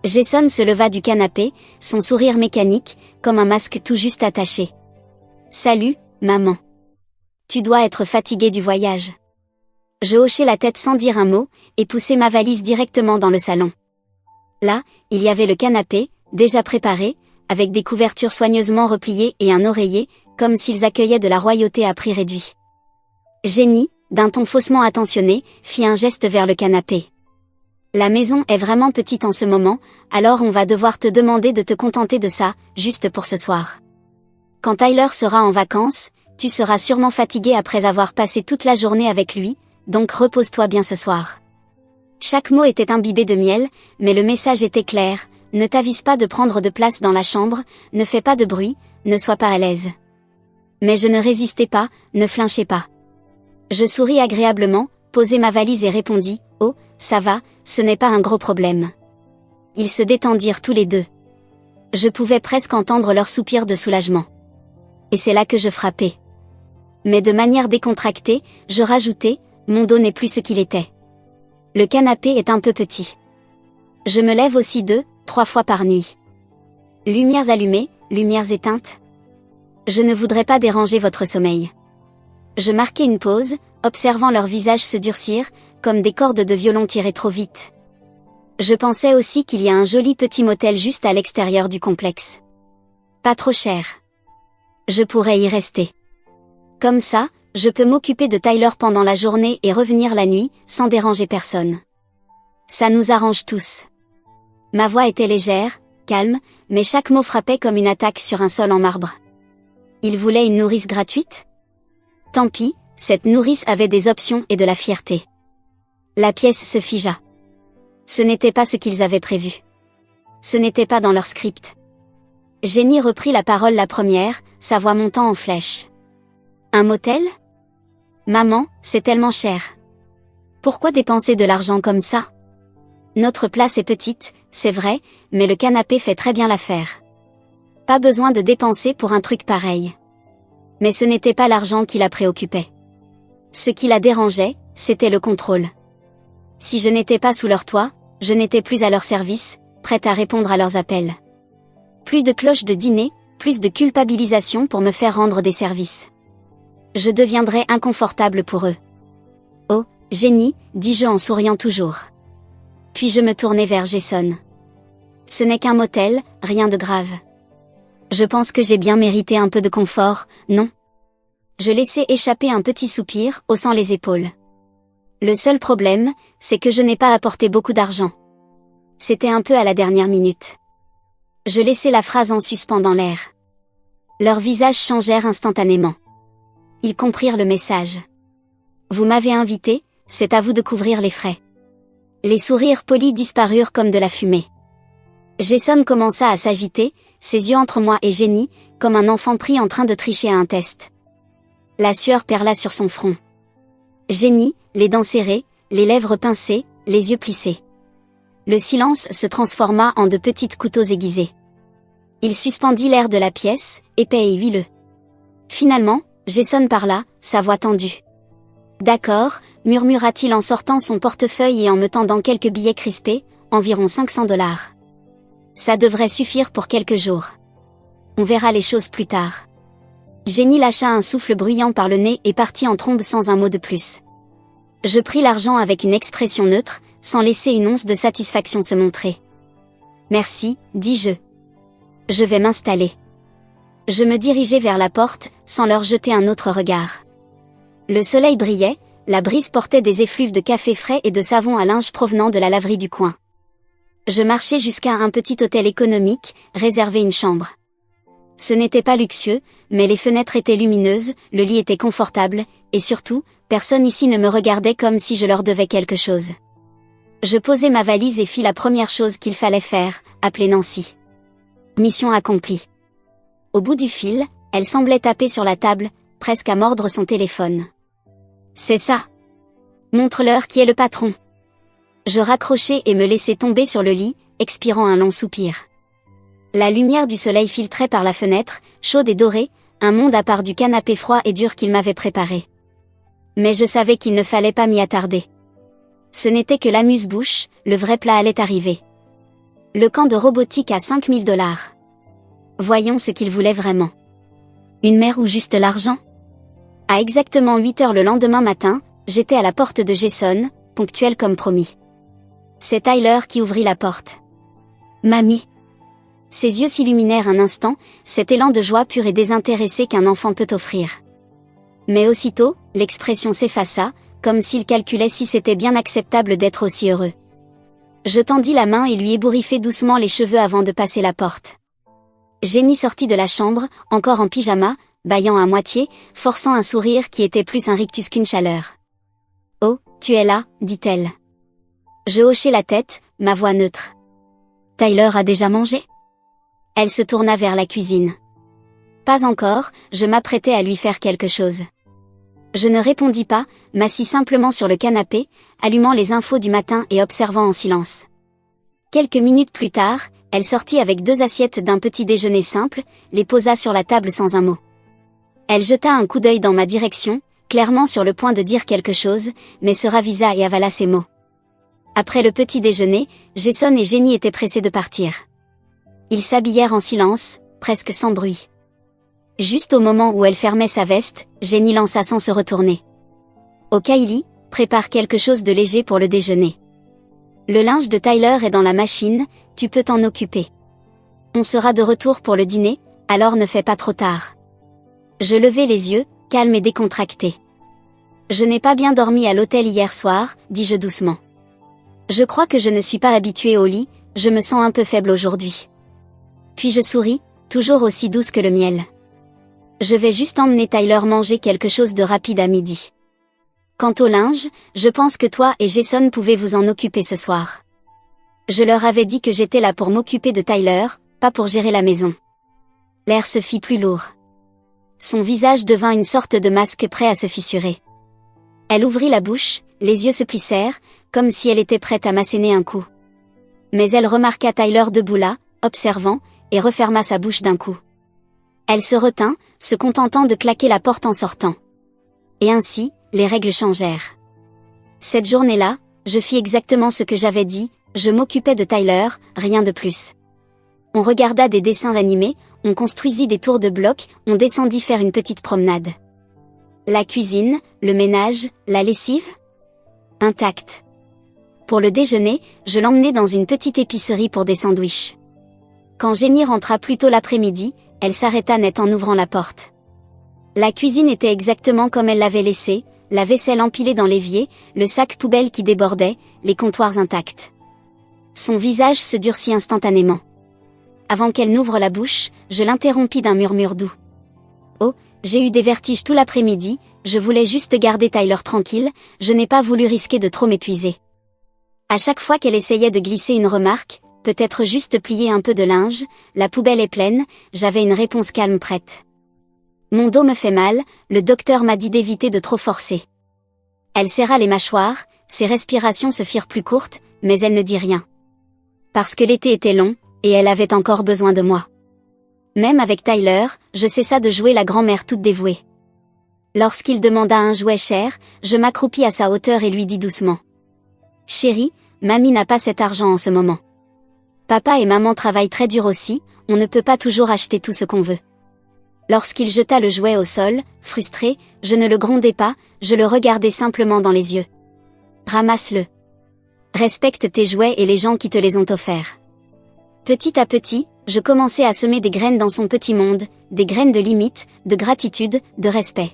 Speaker 2: Jason se leva du canapé, son sourire mécanique, comme un masque tout juste attaché. « Salut, maman. Tu dois être fatiguée du voyage. » Je hochai la tête sans dire un mot, et poussai ma valise directement dans le salon. Là, il y avait le canapé, déjà préparé, avec des couvertures soigneusement repliées et un oreiller, comme s'ils accueillaient de la royauté à prix réduit. Jenny, d'un ton faussement attentionné, fit un geste vers le canapé. La maison est vraiment petite en ce moment, alors on va devoir te demander de te contenter de ça, juste pour ce soir. Quand Tyler sera en vacances, tu seras sûrement fatigué après avoir passé toute la journée avec lui, donc repose-toi bien ce soir. Chaque mot était imbibé de miel, mais le message était clair, ne t'avise pas de prendre de place dans la chambre, ne fais pas de bruit, ne sois pas à l'aise. Mais je ne résistais pas, ne flinchez pas. Je souris agréablement, posai ma valise et répondis, « Oh, ça va, ce n'est pas un gros problème. » Ils se détendirent tous les deux. Je pouvais presque entendre leurs soupirs de soulagement. Et c'est là que je frappai. Mais de manière décontractée, je rajoutai, « Mon dos n'est plus ce qu'il était. Le canapé est un peu petit. Je me lève aussi 2-3 fois par nuit. Lumières allumées, lumières éteintes. Je ne voudrais pas déranger votre sommeil. » Je marquai une pause, observant leurs visages se durcir, comme des cordes de violon tirées trop vite. Je pensais aussi qu'il y a un joli petit motel juste à l'extérieur du complexe. Pas trop cher. Je pourrais y rester. Comme ça, je peux m'occuper de Tyler pendant la journée et revenir la nuit, sans déranger personne. Ça nous arrange tous. Ma voix était légère, calme, mais chaque mot frappait comme une attaque sur un sol en marbre. Il voulait une nourrice gratuite ? Tant pis, cette nourrice avait des options et de la fierté. La pièce se figea. Ce n'était pas ce qu'ils avaient prévu. Ce n'était pas dans leur script. Jenny reprit la parole la première, sa voix montant en flèche. Un motel ? Maman, c'est tellement cher. Pourquoi dépenser de l'argent comme ça ? Notre place est petite, c'est vrai, mais le canapé fait très bien l'affaire. Pas besoin de dépenser pour un truc pareil. Mais ce n'était pas l'argent qui la préoccupait. Ce qui la dérangeait, c'était le contrôle. Si je n'étais pas sous leur toit, je n'étais plus à leur service, prête à répondre à leurs appels. Plus de cloches de dîner, plus de culpabilisation pour me faire rendre des services. Je deviendrais inconfortable pour eux. Oh, Jenny, dis-je en souriant toujours. Puis je me tournai vers Jason. Ce n'est qu'un motel, rien de grave. Je pense que j'ai bien mérité un peu de confort, non ? Je laissai échapper un petit soupir, haussant les épaules. Le seul problème, c'est que je n'ai pas apporté beaucoup d'argent. C'était un peu à la dernière minute. Je laissai la phrase en suspens dans l'air. Leurs visages changèrent instantanément. Ils comprirent le message. Vous m'avez invité, c'est à vous de couvrir les frais. Les sourires polis disparurent comme de la fumée. Jason commença à s'agiter, ses yeux entre moi et Jenny, comme un enfant pris en train de tricher à un test. La sueur perla sur son front. Jenny, les dents serrées, les lèvres pincées, les yeux plissés. Le silence se transforma en de petites couteaux aiguisés. Il suspendit l'air de la pièce, épais et huileux. Finalement, Jason parla, sa voix tendue. D'accord, murmura-t-il en sortant son portefeuille et en me tendant quelques billets crispés, environ $500. Ça devrait suffire pour quelques jours. On verra les choses plus tard. Jenny lâcha un souffle bruyant par le nez et partit en trombe sans un mot de plus. Je pris l'argent avec une expression neutre, sans laisser une once de satisfaction se montrer. Merci, dis-je. Je vais m'installer. Je me dirigeai vers la porte, sans leur jeter un autre regard. Le soleil brillait, la brise portait des effluves de café frais et de savon à linge provenant de la laverie du coin. Je marchai jusqu'à un petit hôtel économique, réservé une chambre. Ce n'était pas luxueux, mais les fenêtres étaient lumineuses, le lit était confortable, et surtout, personne ici ne me regardait comme si je leur devais quelque chose. Je posai ma valise et fis la première chose qu'il fallait faire, appeler Nancy. Mission accomplie. Au bout du fil, elle semblait taper sur la table, presque à mordre son téléphone. C'est ça. Montre-leur qui est le patron. Je raccrochai et me laissai tomber sur le lit, expirant un long soupir. La lumière du soleil filtrait par la fenêtre, chaude et dorée, un monde à part du canapé froid et dur qu'il m'avait préparé. Mais je savais qu'il ne fallait pas m'y attarder. Ce n'était que l'amuse-bouche, le vrai plat allait arriver. Le camp de robotique à $5000. Voyons ce qu'il voulait vraiment. Une mère ou juste l'argent ? À exactement 8h le lendemain matin, j'étais à la porte de Jason, ponctuel comme promis. C'est Tyler qui ouvrit la porte. Mamie. Ses yeux s'illuminèrent un instant, cet élan de joie pure et désintéressée qu'un enfant peut offrir. Mais aussitôt, l'expression s'effaça, comme s'il calculait si c'était bien acceptable d'être aussi heureux. Je tendis la main et lui ébouriffai doucement les cheveux avant de passer la porte. Jenny sortit de la chambre, encore en pyjama, bâillant à moitié, forçant un sourire qui était plus un rictus qu'une chaleur. « Oh, tu es là » dit-elle. Je hochai la tête, ma voix neutre. « Tyler a déjà mangé ?» Elle se tourna vers la cuisine. « Pas encore, je m'apprêtais à lui faire quelque chose. » Je ne répondis pas, m'assis simplement sur le canapé, allumant les infos du matin et observant en silence. Quelques minutes plus tard, elle sortit avec 2 assiettes d'un petit déjeuner simple, les posa sur la table sans un mot. Elle jeta un coup d'œil dans ma direction, clairement sur le point de dire quelque chose, mais se ravisa et avala ses mots. Après le petit déjeuner, Jason et Jenny étaient pressés de partir. Ils s'habillèrent en silence, presque sans bruit. Juste au moment où elle fermait sa veste, Jenny lança sans se retourner. « Oh Kylie, prépare quelque chose de léger pour le déjeuner. Le linge de Tyler est dans la machine, tu peux t'en occuper. On sera de retour pour le dîner, alors ne fais pas trop tard. » Je levai les yeux, calme et décontracté. « Je n'ai pas bien dormi à l'hôtel hier soir, dis-je doucement. Je crois que je ne suis pas habituée au lit, je me sens un peu faible aujourd'hui. » Puis je souris, toujours aussi douce que le miel. « Je vais juste emmener Tyler manger quelque chose de rapide à midi. Quant au linge, je pense que toi et Jason pouvez vous en occuper ce soir. » Je leur avais dit que j'étais là pour m'occuper de Tyler, pas pour gérer la maison. L'air se fit plus lourd. Son visage devint une sorte de masque prêt à se fissurer. Elle ouvrit la bouche, les yeux se plissèrent, comme si elle était prête à m'asséner un coup. Mais elle remarqua Tyler debout là, observant, et referma sa bouche d'un coup. Elle se retint, se contentant de claquer la porte en sortant. Et ainsi, les règles changèrent. Cette journée-là, je fis exactement ce que j'avais dit, je m'occupais de Tyler, rien de plus. On regarda des dessins animés, on construisit des tours de blocs, on descendit faire une petite promenade. La cuisine, le ménage, la lessive ? Intact. Pour le déjeuner, je l'emmenai dans une petite épicerie pour des sandwichs. Quand Jenny rentra plus tôt l'après-midi, elle s'arrêta net en ouvrant la porte. La cuisine était exactement comme elle l'avait laissée, la vaisselle empilée dans l'évier, le sac poubelle qui débordait, les comptoirs intacts. Son visage se durcit instantanément. Avant qu'elle n'ouvre la bouche, je l'interrompis d'un murmure doux. « Oh, j'ai eu des vertiges tout l'après-midi, je voulais juste garder Tyler tranquille, je n'ai pas voulu risquer de trop m'épuiser. » À chaque fois qu'elle essayait de glisser une remarque, peut-être juste plier un peu de linge, la poubelle est pleine, j'avais une réponse calme prête. « Mon dos me fait mal, le docteur m'a dit d'éviter de trop forcer. » Elle serra les mâchoires, ses respirations se firent plus courtes, mais elle ne dit rien. Parce que l'été était long, et elle avait encore besoin de moi. Même avec Tyler, je cessa de jouer la grand-mère toute dévouée. Lorsqu'il demanda un jouet cher, je m'accroupis à sa hauteur et lui dis doucement. « Chérie, mamie n'a pas cet argent en ce moment. Papa et maman travaillent très dur aussi, on ne peut pas toujours acheter tout ce qu'on veut. » Lorsqu'il jeta le jouet au sol, frustré, je ne le grondai pas, je le regardai simplement dans les yeux. « Ramasse-le. Respecte tes jouets et les gens qui te les ont offerts. » Petit à petit, je commençais à semer des graines dans son petit monde, des graines de limite, de gratitude, de respect.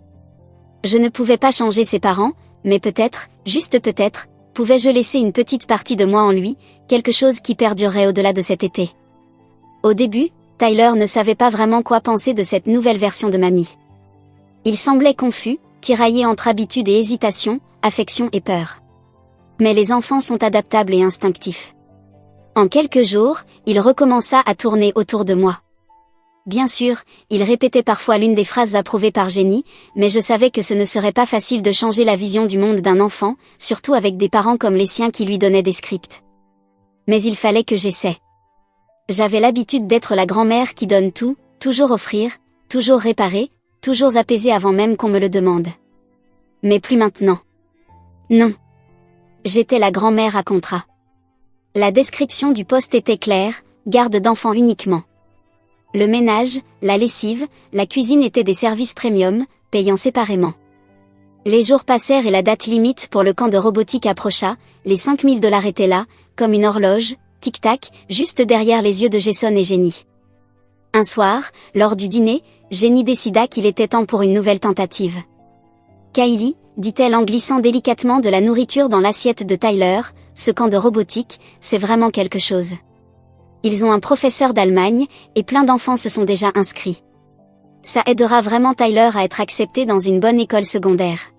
Speaker 2: Je ne pouvais pas changer ses parents, mais peut-être, juste peut-être, pouvais-je laisser une petite partie de moi en lui, quelque chose qui perdurerait au-delà de cet été. Au début, Tyler ne savait pas vraiment quoi penser de cette nouvelle version de mamie. Il semblait confus, tiraillé entre habitude et hésitation, affection et peur. Mais les enfants sont adaptables et instinctifs. En quelques jours, il recommença à tourner autour de moi. Bien sûr, il répétait parfois l'une des phrases approuvées par Jenny, mais je savais que ce ne serait pas facile de changer la vision du monde d'un enfant, surtout avec des parents comme les siens qui lui donnaient des scripts. Mais il fallait que j'essaie. J'avais l'habitude d'être la grand-mère qui donne tout, toujours offrir, toujours réparer, toujours apaiser avant même qu'on me le demande. Mais plus maintenant. Non. J'étais la grand-mère à contrat. La description du poste était claire, garde d'enfants uniquement. Le ménage, la lessive, la cuisine étaient des services premium, payant séparément. Les jours passèrent et la date limite pour le camp de robotique approcha, les 5 000 $ étaient là, comme une horloge, tic-tac, juste derrière les yeux de Jason et Jenny. Un soir, lors du dîner, Jenny décida qu'il était temps pour une nouvelle tentative. Kylie, dit-elle en glissant délicatement de la nourriture dans l'assiette de Tyler, ce camp de robotique, c'est vraiment quelque chose. Ils ont un professeur d'Allemagne, et plein d'enfants se sont déjà inscrits. Ça aidera vraiment Tyler à être accepté dans une bonne école secondaire.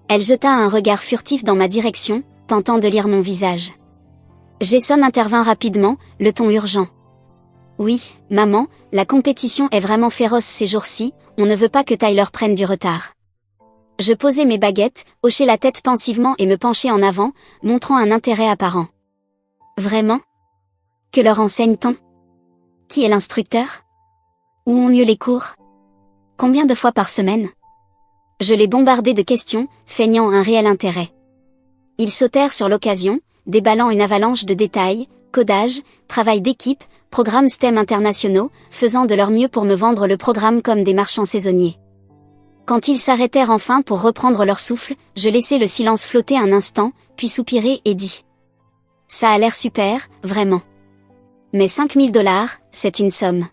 Speaker 2: Elle jeta un regard furtif dans ma direction, tentant de lire mon visage. Jason intervint rapidement, le ton urgent. Oui, maman, la compétition est vraiment féroce ces jours-ci, on ne veut pas que Tyler prenne du retard. Je posai mes baguettes, hochai la tête pensivement et me penchai en avant, montrant un intérêt apparent. Vraiment? Que leur enseigne-t-on? Qui est l'instructeur? Où ont lieu les cours? Combien de fois par semaine? Je les bombardai de questions, feignant un réel intérêt. Ils sautèrent sur l'occasion, déballant une avalanche de détails, codage, travail d'équipe, programmes STEM internationaux, faisant de leur mieux pour me vendre le programme comme des marchands saisonniers. Quand ils s'arrêtèrent enfin pour reprendre leur souffle, je laissai le silence flotter un instant, puis soupirai et dis. Ça a l'air super, vraiment. Mais 5 000 $, c'est une somme.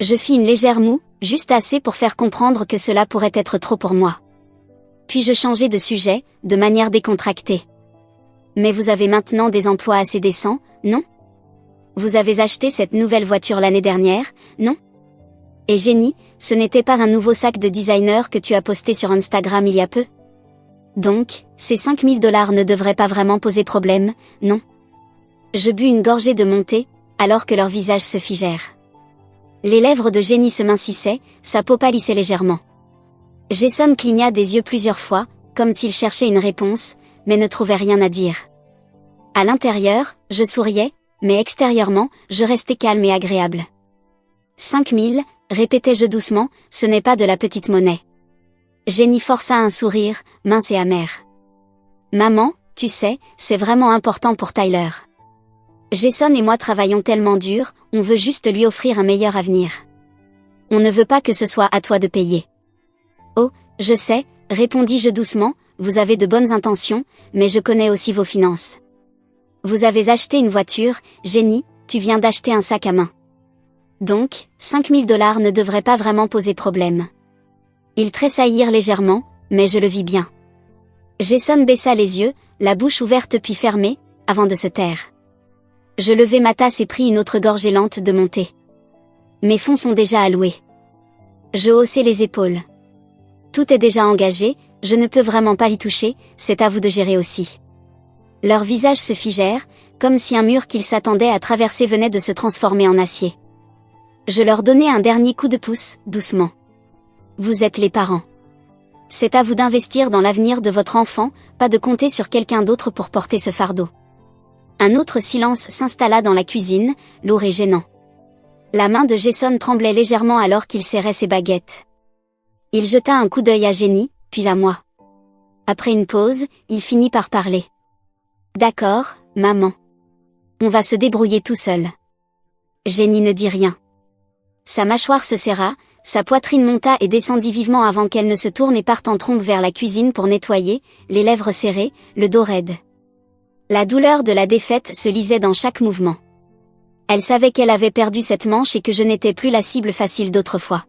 Speaker 2: Je fis une légère moue, juste assez pour faire comprendre que cela pourrait être trop pour moi. Puis je changeai de sujet, de manière décontractée. Mais vous avez maintenant des emplois assez décents, non? Vous avez acheté cette nouvelle voiture l'année dernière, non? Et Jenny, ce n'était pas un nouveau sac de designer que tu as posté sur Instagram il y a peu? Donc, ces 5 000 $ ne devraient pas vraiment poser problème, non? Je bus une gorgée de mon thé, alors que leurs visages se figèrent. Les lèvres de Jenny se mincissaient, sa peau pâlissait légèrement. Jason cligna des yeux plusieurs fois, comme s'il cherchait une réponse, mais ne trouvait rien à dire. À l'intérieur, je souriais, mais extérieurement, je restais calme et agréable. 5 000, répétai-je doucement, ce n'est pas de la petite monnaie. Jenny força un sourire, mince et amer. Maman, tu sais, c'est vraiment important pour Tyler. Jason et moi travaillons tellement dur, on veut juste lui offrir un meilleur avenir. On ne veut pas que ce soit à toi de payer. Oh, je sais, répondis-je doucement, vous avez de bonnes intentions, mais je connais aussi vos finances. Vous avez acheté une voiture, Jenny, tu viens d'acheter un sac à main. Donc, 5 000 $ ne devraient pas vraiment poser problème. Ils tressaillirent légèrement, mais je le vis bien. Jason baissa les yeux, la bouche ouverte puis fermée, avant de se taire. Je levai ma tasse et pris une autre gorgée lente de mon thé. Mes fonds sont déjà alloués. Je haussai les épaules. Tout est déjà engagé, je ne peux vraiment pas y toucher, c'est à vous de gérer aussi. Leurs visages se figèrent, comme si un mur qu'ils s'attendaient à traverser venait de se transformer en acier. Je leur donnai un dernier coup de pouce, doucement. Vous êtes les parents. C'est à vous d'investir dans l'avenir de votre enfant, pas de compter sur quelqu'un d'autre pour porter ce fardeau. Un autre silence s'installa dans la cuisine, lourd et gênant. La main de Jason tremblait légèrement alors qu'il serrait ses baguettes. Il jeta un coup d'œil à Jenny, puis à moi. Après une pause, il finit par parler. D'accord, maman. On va se débrouiller tout seul. Jenny ne dit rien. Sa mâchoire se serra, sa poitrine monta et descendit vivement avant qu'elle ne se tourne et parte en trombe vers la cuisine pour nettoyer, les lèvres serrées, le dos raide. La douleur de la défaite se lisait dans chaque mouvement. Elle savait qu'elle avait perdu cette manche et que je n'étais plus la cible facile d'autrefois.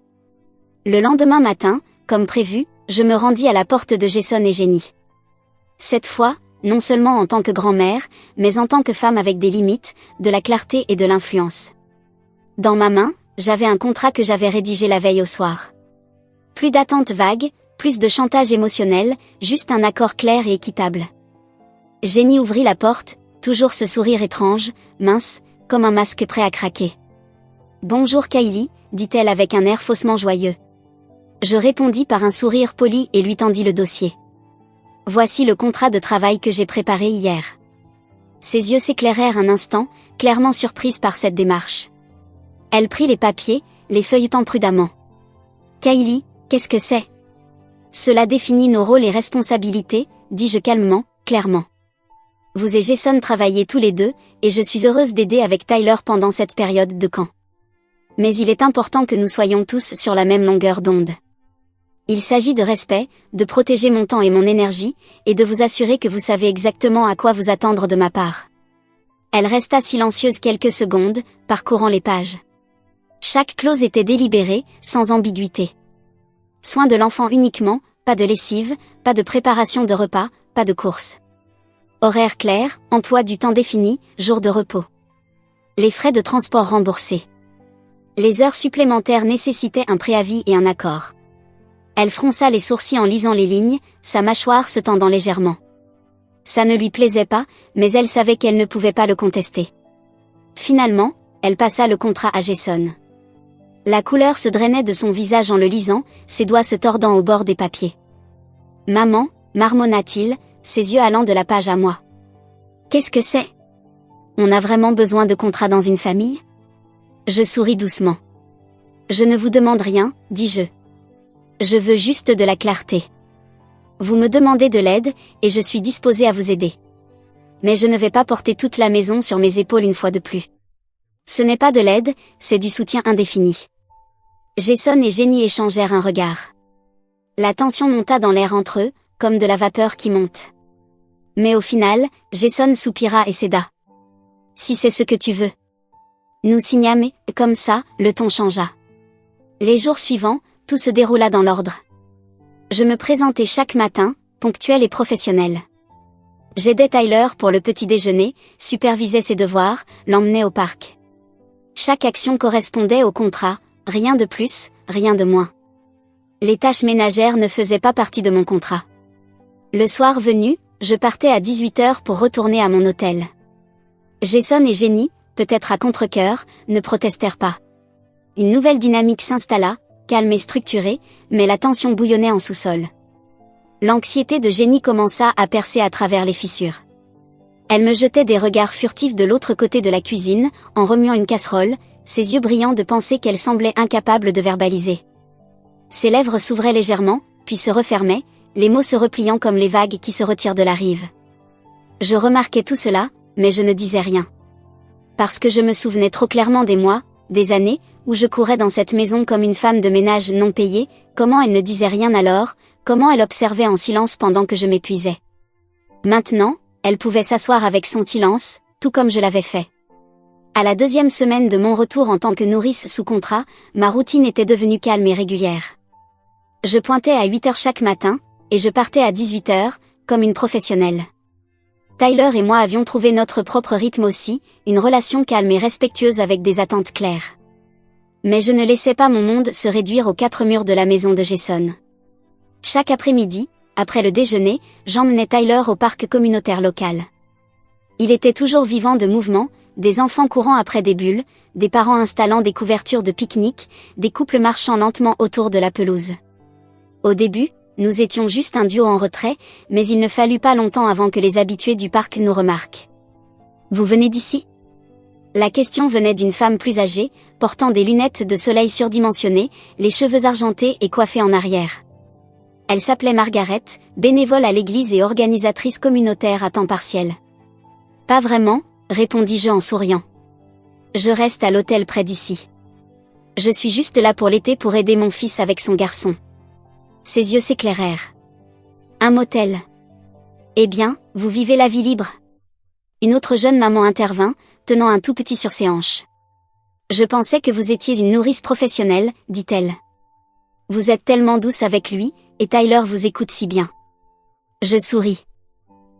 Speaker 2: Le lendemain matin, comme prévu, je me rendis à la porte de Jason et Jenny. Cette fois, non seulement en tant que grand-mère, mais en tant que femme avec des limites, de la clarté et de l'influence. Dans ma main, j'avais un contrat que j'avais rédigé la veille au soir. Plus d'attentes vagues, plus de chantage émotionnel, juste un accord clair et équitable. Jenny ouvrit la porte, toujours ce sourire étrange, mince, comme un masque prêt à craquer. « Bonjour Kylie », dit-elle avec un air faussement joyeux. Je répondis par un sourire poli et lui tendis le dossier. Voici le contrat de travail que j'ai préparé hier. Ses yeux s'éclairèrent un instant, clairement surprise par cette démarche. Elle prit les papiers, les feuilletant prudemment. Kylie, qu'est-ce que c'est? Cela définit nos rôles et responsabilités, dis-je calmement, clairement. Vous et Jason travaillez tous les deux, et je suis heureuse d'aider avec Tyler pendant cette période de camp. Mais il est important que nous soyons tous sur la même longueur d'onde. Il s'agit de respect, de protéger mon temps et mon énergie, et de vous assurer que vous savez exactement à quoi vous attendre de ma part. Elle resta silencieuse quelques secondes, parcourant les pages. Chaque clause était délibérée, sans ambiguïté. Soin de l'enfant uniquement, pas de lessive, pas de préparation de repas, pas de courses. Horaire clair, emploi du temps défini, jour de repos. Les frais de transport remboursés. Les heures supplémentaires nécessitaient un préavis et un accord. Elle fronça les sourcils en lisant les lignes, sa mâchoire se tendant légèrement. Ça ne lui plaisait pas, mais elle savait qu'elle ne pouvait pas le contester. Finalement, elle passa le contrat à Jason. La couleur se drainait de son visage en le lisant, ses doigts se tordant au bord des papiers. « Maman » marmonna-t-il, ses yeux allant de la page à moi. « Qu'est-ce que c'est ? On a vraiment besoin de contrat dans une famille ? » Je souris doucement. « Je ne vous demande rien, dis-je. Je veux juste de la clarté. Vous me demandez de l'aide, et je suis disposée à vous aider. Mais je ne vais pas porter toute la maison sur mes épaules une fois de plus. Ce n'est pas de l'aide, c'est du soutien indéfini. » Jason et Jenny échangèrent un regard. La tension monta dans l'air entre eux, comme de la vapeur qui monte. Mais au final, Jason soupira et céda. « Si c'est ce que tu veux. » Nous signâmes et, comme ça, le ton changea. Les jours suivants, tout se déroula dans l'ordre. Je me présentais chaque matin, ponctuel et professionnel. J'aidais Tyler pour le petit déjeuner, supervisais ses devoirs, l'emmenais au parc. Chaque action correspondait au contrat, rien de plus, rien de moins. Les tâches ménagères ne faisaient pas partie de mon contrat. Le soir venu, je partais à 18h pour retourner à mon hôtel. Jason et Jenny, peut-être à contre-cœur, ne protestèrent pas. Une nouvelle dynamique s'installa, calme et structurée, mais la tension bouillonnait en sous-sol. L'anxiété de Jenny commença à percer à travers les fissures. Elle me jetait des regards furtifs de l'autre côté de la cuisine, en remuant une casserole, ses yeux brillants de pensée qu'elle semblait incapable de verbaliser. Ses lèvres s'ouvraient légèrement, puis se refermaient, les mots se repliant comme les vagues qui se retirent de la rive. Je remarquais tout cela, mais je ne disais rien. Parce que je me souvenais trop clairement des mois, des années, où je courais dans cette maison comme une femme de ménage non payée, comment elle ne disait rien alors, comment elle observait en silence pendant que je m'épuisais. Maintenant, elle pouvait s'asseoir avec son silence, tout comme je l'avais fait. À la 2e semaine de mon retour en tant que nourrice sous contrat, ma routine était devenue calme et régulière. Je pointais à 8h chaque matin, et je partais à 18h, comme une professionnelle. Tyler et moi avions trouvé notre propre rythme aussi, une relation calme et respectueuse avec des attentes claires. Mais je ne laissais pas mon monde se réduire aux 4 murs de la maison de Jason. Chaque après-midi, après le déjeuner, j'emmenais Tyler au parc communautaire local. Il était toujours vivant de mouvement, des enfants courant après des bulles, des parents installant des couvertures de pique-nique, des couples marchant lentement autour de la pelouse. Au début, nous étions juste un duo en retrait, mais il ne fallut pas longtemps avant que les habitués du parc nous remarquent. « Vous venez d'ici ?» La question venait d'une femme plus âgée, portant des lunettes de soleil surdimensionnées, les cheveux argentés et coiffés en arrière. Elle s'appelait Margaret, bénévole à l'église et organisatrice communautaire à temps partiel. « Pas vraiment », répondis-je en souriant. « Je reste à l'hôtel près d'ici. Je suis juste là pour l'été pour aider mon fils avec son garçon. » Ses yeux s'éclairèrent. « Un motel. Eh bien, vous vivez la vie libre. » Une autre jeune maman intervint, tenant un tout petit sur ses hanches. « Je pensais que vous étiez une nourrice professionnelle, dit-elle. Vous êtes tellement douce avec lui, et Tyler vous écoute si bien. » Je souris.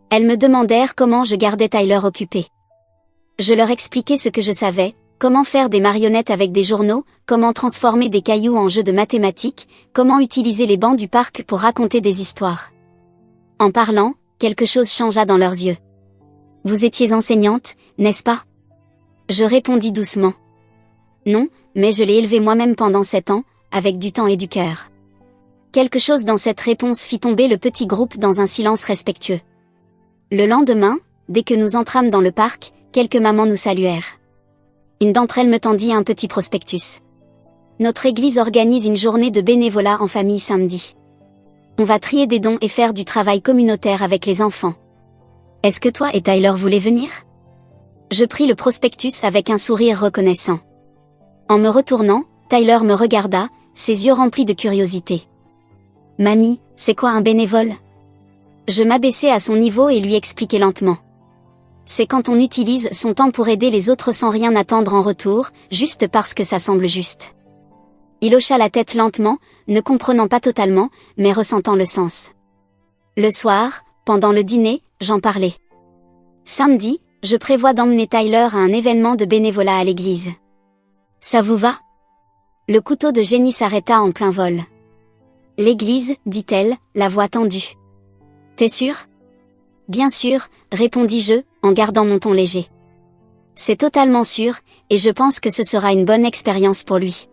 Speaker 2: Elles me demandèrent comment je gardais Tyler occupé. Je leur expliquai ce que je savais, comment faire des marionnettes avec des journaux, comment transformer des cailloux en jeux de mathématiques, comment utiliser les bancs du parc pour raconter des histoires. En parlant, quelque chose changea dans leurs yeux. « Vous étiez enseignante, n'est-ce pas ?» Je répondis doucement. « Non, mais je l'ai élevé moi-même pendant 7 ans, avec du temps et du cœur. » Quelque chose dans cette réponse fit tomber le petit groupe dans un silence respectueux. Le lendemain, dès que nous entrâmes dans le parc, quelques mamans nous saluèrent. Une d'entre elles me tendit un petit prospectus. « Notre église organise une journée de bénévolat en famille samedi. On va trier des dons et faire du travail communautaire avec les enfants. Est-ce que toi et Tyler voulez venir ?» Je pris le prospectus avec un sourire reconnaissant. En me retournant, Tyler me regarda, ses yeux remplis de curiosité. « Mamie, c'est quoi un bénévole ?» Je m'abaissai à son niveau et lui expliquai lentement. C'est quand on utilise son temps pour aider les autres sans rien attendre en retour, juste parce que ça semble juste. Il hocha la tête lentement, ne comprenant pas totalement, mais ressentant le sens. Le soir, pendant le dîner, j'en parlais. Samedi, je prévois d'emmener Tyler à un événement de bénévolat à l'église. Ça vous va? Le couteau de Jenny s'arrêta en plein vol. L'église, dit-elle, la voix tendue. T'es sûr? Bien sûr, répondis-je, en gardant mon ton léger. C'est totalement sûr, et je pense que ce sera une bonne expérience pour lui.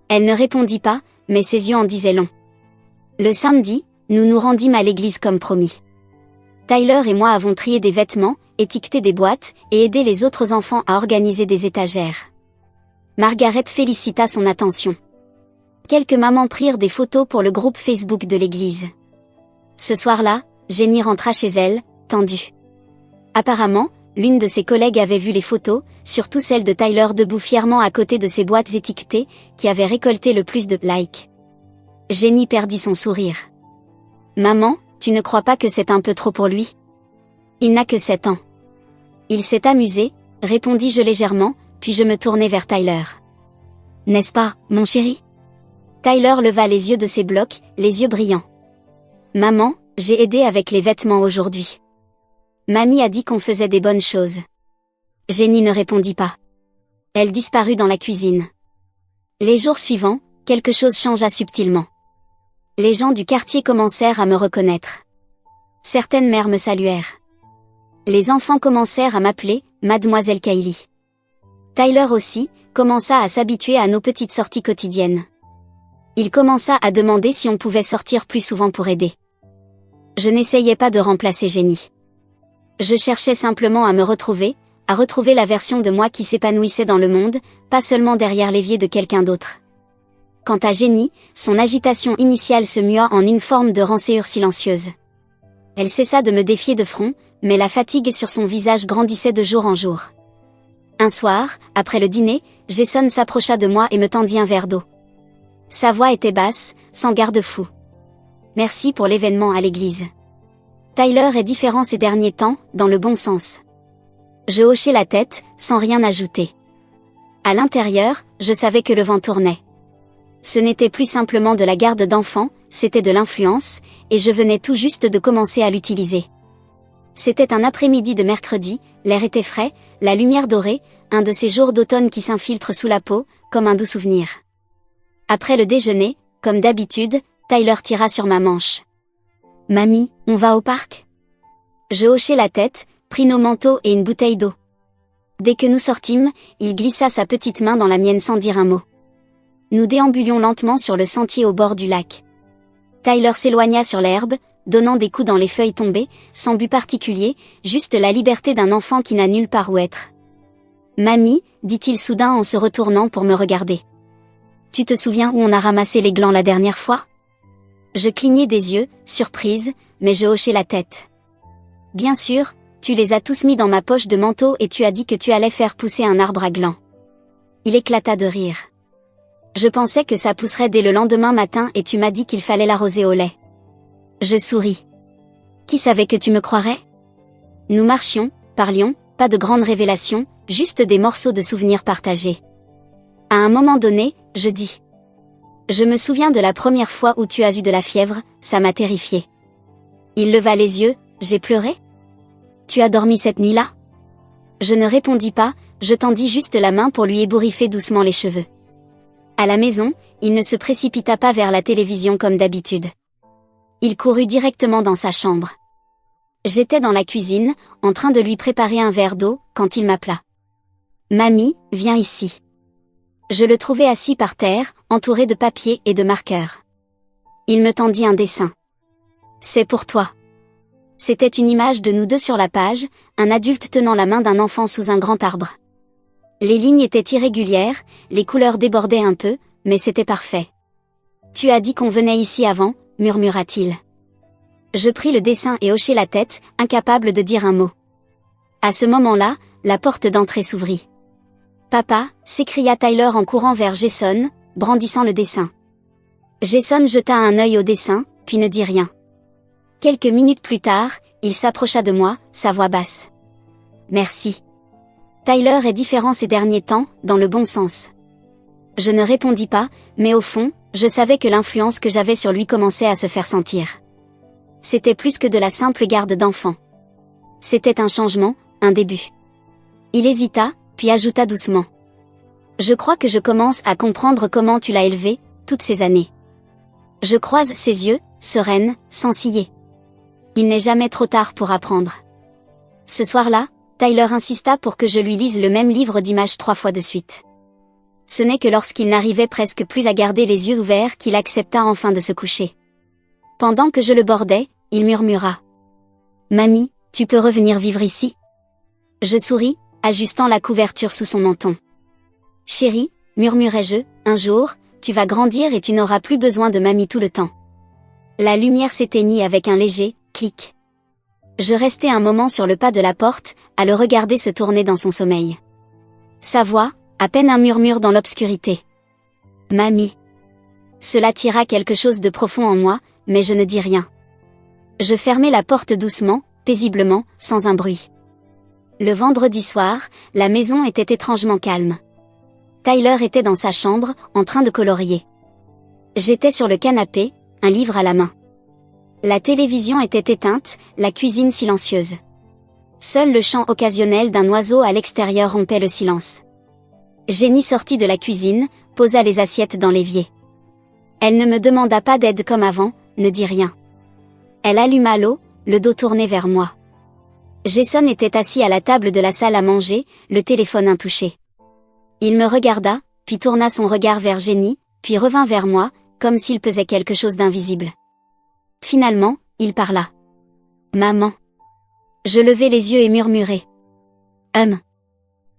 Speaker 2: Elle ne répondit pas, mais ses yeux en disaient long. Le samedi, nous nous rendîmes à l'église comme promis. Tyler et moi avons trié des vêtements, étiqueté des boîtes, et aidé les autres enfants à organiser des étagères. Margaret félicita son attention. Quelques mamans prirent des photos pour le groupe Facebook de l'église. Ce soir-là, Jenny rentra chez elle, tendue. Apparemment, l'une de ses collègues avait vu les photos, surtout celle de Tyler debout fièrement à côté de ses boîtes étiquetées, qui avaient récolté le plus de likes. Jenny perdit son sourire. Maman, tu ne crois pas que c'est un peu trop pour lui? Il n'a que 7 ans. Il s'est amusé, répondis-je légèrement, puis je me tournai vers Tyler. N'est-ce pas, mon chéri? Tyler leva les yeux de ses blocs, les yeux brillants. Maman, j'ai aidé avec les vêtements aujourd'hui. Mamie a dit qu'on faisait des bonnes choses. Jenny ne répondit pas. Elle disparut dans la cuisine. Les jours suivants, quelque chose changea subtilement. Les gens du quartier commencèrent à me reconnaître. Certaines mères me saluèrent. Les enfants commencèrent à m'appeler Mademoiselle Kylie. Tyler aussi commença à s'habituer à nos petites sorties quotidiennes. Il commença à demander si on pouvait sortir plus souvent pour aider. Je n'essayais pas de remplacer Jenny. Je cherchais simplement à me retrouver, à retrouver la version de moi qui s'épanouissait dans le monde, pas seulement derrière l'évier de quelqu'un d'autre. Quant à Jenny, son agitation initiale se mua en une forme de rancœur silencieuse. Elle cessa de me défier de front, mais la fatigue sur son visage grandissait de jour en jour. Un soir, après le dîner, Jason s'approcha de moi et me tendit un verre d'eau. Sa voix était basse, sans garde-fou. Merci pour l'événement à l'église. Tyler est différent ces derniers temps, dans le bon sens. Je hochai la tête, sans rien ajouter. À l'intérieur, je savais que le vent tournait. Ce n'était plus simplement de la garde d'enfants, c'était de l'influence, et je venais tout juste de commencer à l'utiliser. C'était un après-midi de mercredi, l'air était frais, la lumière dorée, un de ces jours d'automne qui s'infiltrent sous la peau, comme un doux souvenir. Après le déjeuner, comme d'habitude, Tyler tira sur ma manche. « Mamie, on va au parc ?» Je hochai la tête, pris nos manteaux et une bouteille d'eau. Dès que nous sortîmes, il glissa sa petite main dans la mienne sans dire un mot. Nous déambulions lentement sur le sentier au bord du lac. Tyler s'éloigna sur l'herbe, donnant des coups dans les feuilles tombées, sans but particulier, juste la liberté d'un enfant qui n'a nulle part où être. « Mamie, dit-il soudain en se retournant pour me regarder. Tu te souviens où on a ramassé les glands la dernière fois? Je clignai des yeux, surprise, mais je hochai la tête. Bien sûr, tu les as tous mis dans ma poche de manteau et tu as dit que tu allais faire pousser un arbre à glands. Il éclata de rire. Je pensais que ça pousserait dès le lendemain matin et tu m'as dit qu'il fallait l'arroser au lait. Je souris. Qui savait que tu me croirais? Nous marchions, parlions, pas de grandes révélations, juste des morceaux de souvenirs partagés. À un moment donné, je dis. Je me souviens de la première fois où tu as eu de la fièvre, ça m'a terrifié. Il leva les yeux, j'ai pleuré? Tu as dormi cette nuit-là? Je ne répondis pas, je tendis juste la main pour lui ébouriffer doucement les cheveux. À la maison, il ne se précipita pas vers la télévision comme d'habitude. Il courut directement dans sa chambre. J'étais dans la cuisine, en train de lui préparer un verre d'eau, quand il m'appela. Mamie, viens ici. Je le trouvai assis par terre, entouré de papiers et de marqueurs. Il me tendit un dessin. C'est pour toi. C'était une image de nous deux sur la page, un adulte tenant la main d'un enfant sous un grand arbre. Les lignes étaient irrégulières, les couleurs débordaient un peu, mais c'était parfait. Tu as dit qu'on venait ici avant, murmura-t-il. Je pris le dessin et hochai la tête, incapable de dire un mot. À ce moment-là, la porte d'entrée s'ouvrit. Papa, s'écria Tyler en courant vers Jason, brandissant le dessin. Jason jeta un œil au dessin, puis ne dit rien. Quelques minutes plus tard, il s'approcha de moi, sa voix basse. Merci. Tyler est différent ces derniers temps, dans le bon sens. Je ne répondis pas, mais au fond, je savais que l'influence que j'avais sur lui commençait à se faire sentir. C'était plus que de la simple garde d'enfant. C'était un changement, un début. Il hésita, puis ajouta doucement. Je crois que je commence à comprendre comment tu l'as élevé, toutes ces années. Je croise ses yeux, sereine, sans ciller. Il n'est jamais trop tard pour apprendre. Ce soir-là, Tyler insista pour que je lui lise le même livre d'images 3 fois de suite. Ce n'est que lorsqu'il n'arrivait presque plus à garder les yeux ouverts qu'il accepta enfin de se coucher. Pendant que je le bordais, il murmura. « Mamie, tu peux revenir vivre ici ?» Je souris, ajustant la couverture sous son menton. « Chérie, murmurai-je, un jour, tu vas grandir et tu n'auras plus besoin de mamie tout le temps. » La lumière s'éteignit avec un léger clic. Je restai un moment sur le pas de la porte, à le regarder se tourner dans son sommeil. Sa voix, à peine un murmure dans l'obscurité. « Mamie !» Cela tira quelque chose de profond en moi, mais je ne dis rien. Je fermai la porte doucement, paisiblement, sans un bruit. Le vendredi soir, la maison était étrangement calme. Tyler était dans sa chambre, en train de colorier. J'étais sur le canapé, un livre à la main. La télévision était éteinte, la cuisine silencieuse. Seul le chant occasionnel d'un oiseau à l'extérieur rompait le silence. Jenny sortit de la cuisine, posa les assiettes dans l'évier. Elle ne me demanda pas d'aide comme avant, ne dit rien. Elle alluma l'eau, le dos tourné vers moi. Jason était assis à la table de la salle à manger, le téléphone intouché. Il me regarda, puis tourna son regard vers Jenny, puis revint vers moi, comme s'il pesait quelque chose d'invisible. Finalement, il parla. « Maman. » Je levai les yeux et murmurai.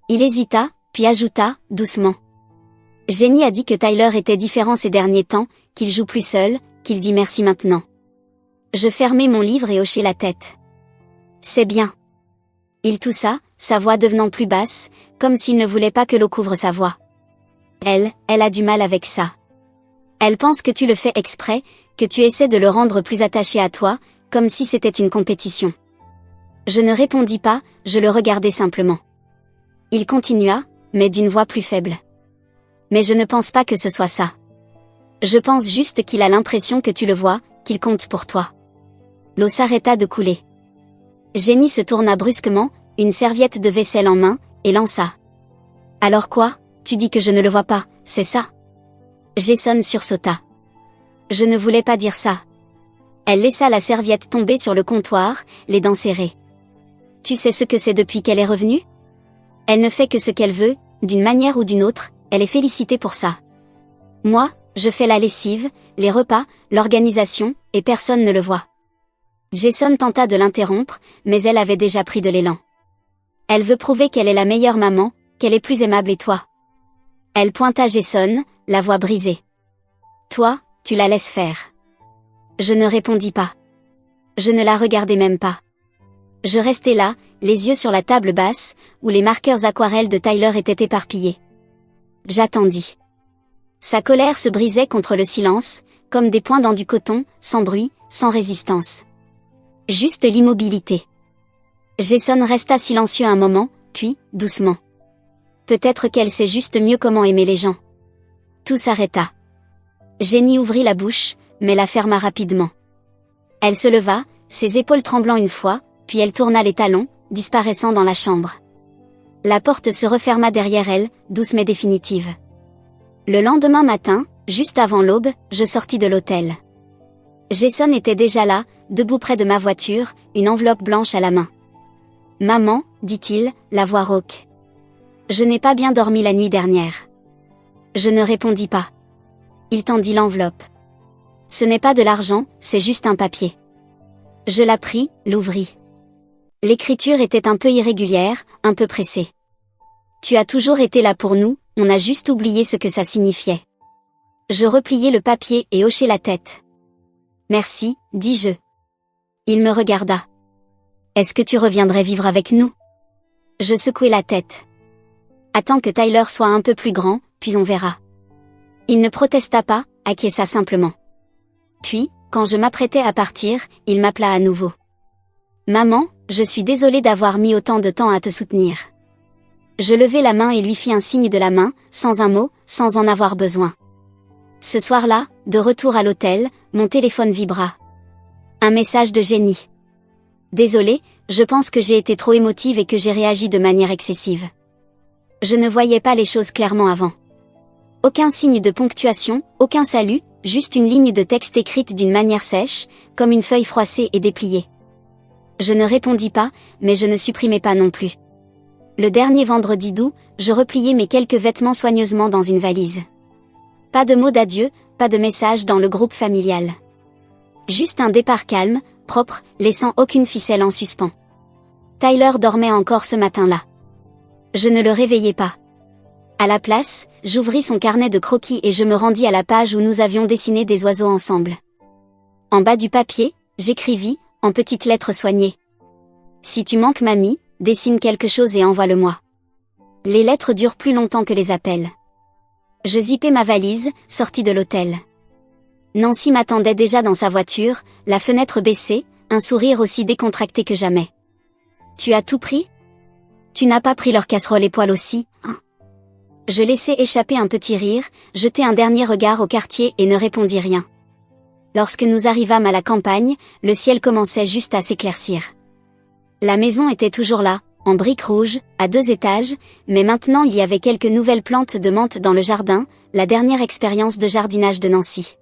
Speaker 2: Il hésita, puis ajouta, doucement. Jenny a dit que Tyler était différent ces derniers temps, qu'il joue plus seul, qu'il dit merci maintenant. Je fermai mon livre et hochai la tête. C'est bien. Il toussa, sa voix devenant plus basse, comme s'il ne voulait pas que l'eau couvre sa voix. Elle a du mal avec ça. Elle pense que tu le fais exprès, que tu essaies de le rendre plus attaché à toi, comme si c'était une compétition. Je ne répondis pas, je le regardai simplement. Il continua, mais d'une voix plus faible. Mais je ne pense pas que ce soit ça. Je pense juste qu'il a l'impression que tu le vois, qu'il compte pour toi. L'eau s'arrêta de couler. Jenny se tourna brusquement, une serviette de vaisselle en main, et lança. « Alors quoi, tu dis que je ne le vois pas, c'est ça ?» Jason sursauta. Je ne voulais pas dire ça. Elle laissa la serviette tomber sur le comptoir, les dents serrées. Tu sais ce que c'est depuis qu'elle est revenue ? Elle ne fait que ce qu'elle veut, d'une manière ou d'une autre, elle est félicitée pour ça. Moi, je fais la lessive, les repas, l'organisation, et personne ne le voit. Jason tenta de l'interrompre, mais elle avait déjà pris de l'élan. Elle veut prouver qu'elle est la meilleure maman, qu'elle est plus aimable et toi. Elle pointa Jason, la voix brisée. Toi, tu la laisses faire. Je ne répondis pas. Je ne la regardais même pas. Je restais là, les yeux sur la table basse, où les marqueurs aquarelles de Tyler étaient éparpillés. J'attendis. Sa colère se brisait contre le silence, comme des points dans du coton, sans bruit, sans résistance. Juste l'immobilité. Jason resta silencieux un moment, puis, doucement. Peut-être qu'elle sait juste mieux comment aimer les gens. Tout s'arrêta. Jenny ouvrit la bouche, mais la ferma rapidement. Elle se leva, ses épaules tremblant une fois, puis elle tourna les talons, disparaissant dans la chambre. La porte se referma derrière elle, douce mais définitive. Le lendemain matin, juste avant l'aube, je sortis de l'hôtel. Jason était déjà là, debout près de ma voiture, une enveloppe blanche à la main. « Maman, dit-il, la voix rauque. Je n'ai pas bien dormi la nuit dernière. » Je ne répondis pas. Il tendit l'enveloppe. « Ce n'est pas de l'argent, c'est juste un papier. » Je la pris, l'ouvris. L'écriture était un peu irrégulière, un peu pressée. « Tu as toujours été là pour nous, on a juste oublié ce que ça signifiait. » Je repliai le papier et hochai la tête. « Merci, dis-je. » Il me regarda. « Est-ce que tu reviendrais vivre avec nous ?» Je secouai la tête. « Attends que Tyler soit un peu plus grand, puis on verra. » Il ne protesta pas, acquiesça simplement. Puis, quand je m'apprêtais à partir, il m'appela à nouveau. « Maman, je suis désolée d'avoir mis autant de temps à te soutenir. » Je levai la main et lui fis un signe de la main, sans un mot, sans en avoir besoin. Ce soir-là, de retour à l'hôtel, mon téléphone vibra. Un message de Jenny. Désolée, je pense que j'ai été trop émotive et que j'ai réagi de manière excessive. Je ne voyais pas les choses clairement avant. Aucun signe de ponctuation, aucun salut, juste une ligne de texte écrite d'une manière sèche, comme une feuille froissée et dépliée. Je ne répondis pas, mais je ne supprimais pas non plus. Le dernier vendredi d'août, je repliai mes quelques vêtements soigneusement dans une valise. Pas de mots d'adieu, pas de message dans le groupe familial. Juste un départ calme, propre, laissant aucune ficelle en suspens. Tyler dormait encore ce matin-là. Je ne le réveillai pas. À la place, j'ouvris son carnet de croquis et je me rendis à la page où nous avions dessiné des oiseaux ensemble. En bas du papier, j'écrivis, en petites lettres soignées. Si tu manques mamie, dessine quelque chose et envoie-le-moi. Les lettres durent plus longtemps que les appels. Je zippai ma valise, sortis de l'hôtel. Nancy m'attendait déjà dans sa voiture, la fenêtre baissée, un sourire aussi décontracté que jamais. Tu as tout pris? Tu n'as pas pris leur casserole et poêle aussi, hein? Je laissai échapper un petit rire, jetai un dernier regard au quartier et ne répondis rien. Lorsque nous arrivâmes à la campagne, le ciel commençait juste à s'éclaircir. La maison était toujours là, en briques rouges, à 2 étages, mais maintenant il y avait quelques nouvelles plantes de menthe dans le jardin, la dernière expérience de jardinage de Nancy.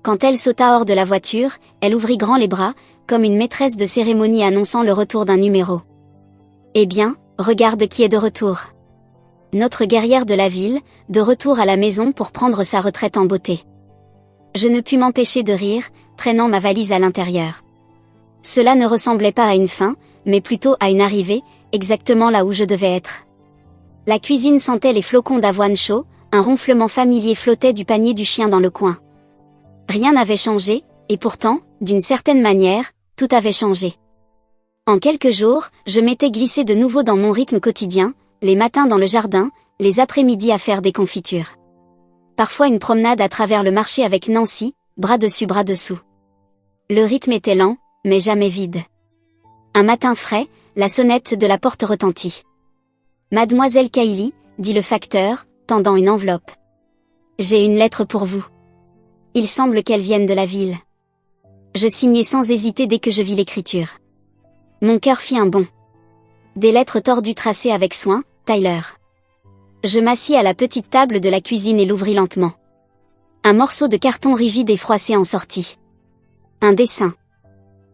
Speaker 2: Quand elle sauta hors de la voiture, elle ouvrit grand les bras, comme une maîtresse de cérémonie annonçant le retour d'un numéro. Eh bien, regarde qui est de retour. Notre guerrière de la ville, de retour à la maison pour prendre sa retraite en beauté. Je ne pus m'empêcher de rire, traînant ma valise à l'intérieur. Cela ne ressemblait pas à une fin, mais plutôt à une arrivée, exactement là où je devais être. La cuisine sentait les flocons d'avoine chaud, un ronflement familier flottait du panier du chien dans le coin. Rien n'avait changé, et pourtant, d'une certaine manière, tout avait changé. En quelques jours, je m'étais glissé de nouveau dans mon rythme quotidien, les matins dans le jardin, les après-midi à faire des confitures. Parfois une promenade à travers le marché avec Nancy, bras dessus bras dessous. Le rythme était lent, mais jamais vide. Un matin frais, la sonnette de la porte retentit. « Mademoiselle Kylie », dit le facteur, tendant une enveloppe. « J'ai une lettre pour vous. Il semble qu'elle vienne de la ville. » Je signai sans hésiter dès que je vis l'écriture. Mon cœur fit un bond. Des lettres tordues tracées avec soin, Tyler. Je m'assis à la petite table de la cuisine et l'ouvris lentement. Un morceau de carton rigide et froissé en sortit. Un dessin.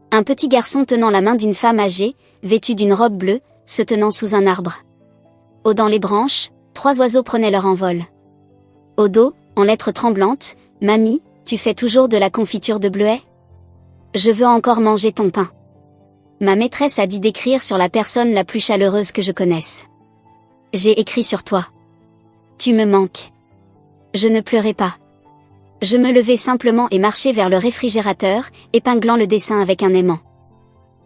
Speaker 2: Un petit garçon tenant la main d'une femme âgée, vêtue d'une robe bleue, se tenant sous un arbre. Haut dans les branches, 3 oiseaux prenaient leur envol. Au dos, en lettres tremblantes, « Mamie, tu fais toujours de la confiture de bleuets? Je veux encore manger ton pain. » Ma maîtresse a dit d'écrire sur la personne la plus chaleureuse que je connaisse. J'ai écrit sur toi. Tu me manques. Je ne pleurais pas. Je me levai simplement et marchai vers le réfrigérateur, épinglant le dessin avec un aimant.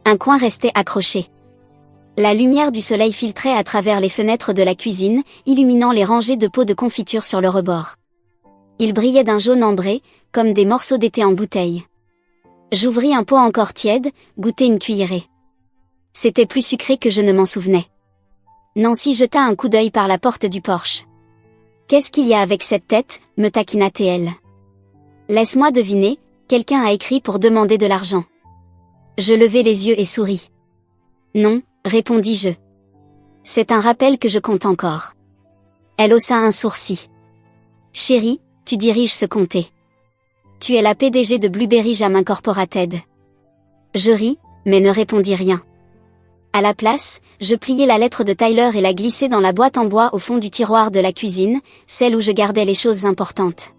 Speaker 2: Un coin restait accroché. La lumière du soleil filtrait à travers les fenêtres de la cuisine, illuminant les rangées de pots de confiture sur le rebord. Ils brillaient d'un jaune ambré, comme des morceaux d'été en bouteille. J'ouvris un pot encore tiède, goûtai une cuillerée. C'était plus sucré que je ne m'en souvenais. Nancy jeta un coup d'œil par la porte du porche. « Qu'est-ce qu'il y a avec cette tête ?» me taquina-t-elle. « Laisse-moi deviner, quelqu'un a écrit pour demander de l'argent. » Je levai les yeux et souris. « Non », répondis-je. « C'est un rappel que je compte encore. » Elle haussa un sourcil. « Chérie, tu diriges ce comté. Tu es la PDG de Blueberry Jam Incorporated. » Je ris, mais ne répondis rien. À la place, je pliai la lettre de Tyler et la glissai dans la boîte en bois au fond du tiroir de la cuisine, celle où je gardais les choses importantes.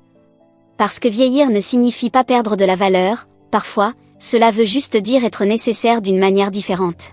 Speaker 2: Parce que vieillir ne signifie pas perdre de la valeur, parfois, cela veut juste dire être nécessaire d'une manière différente.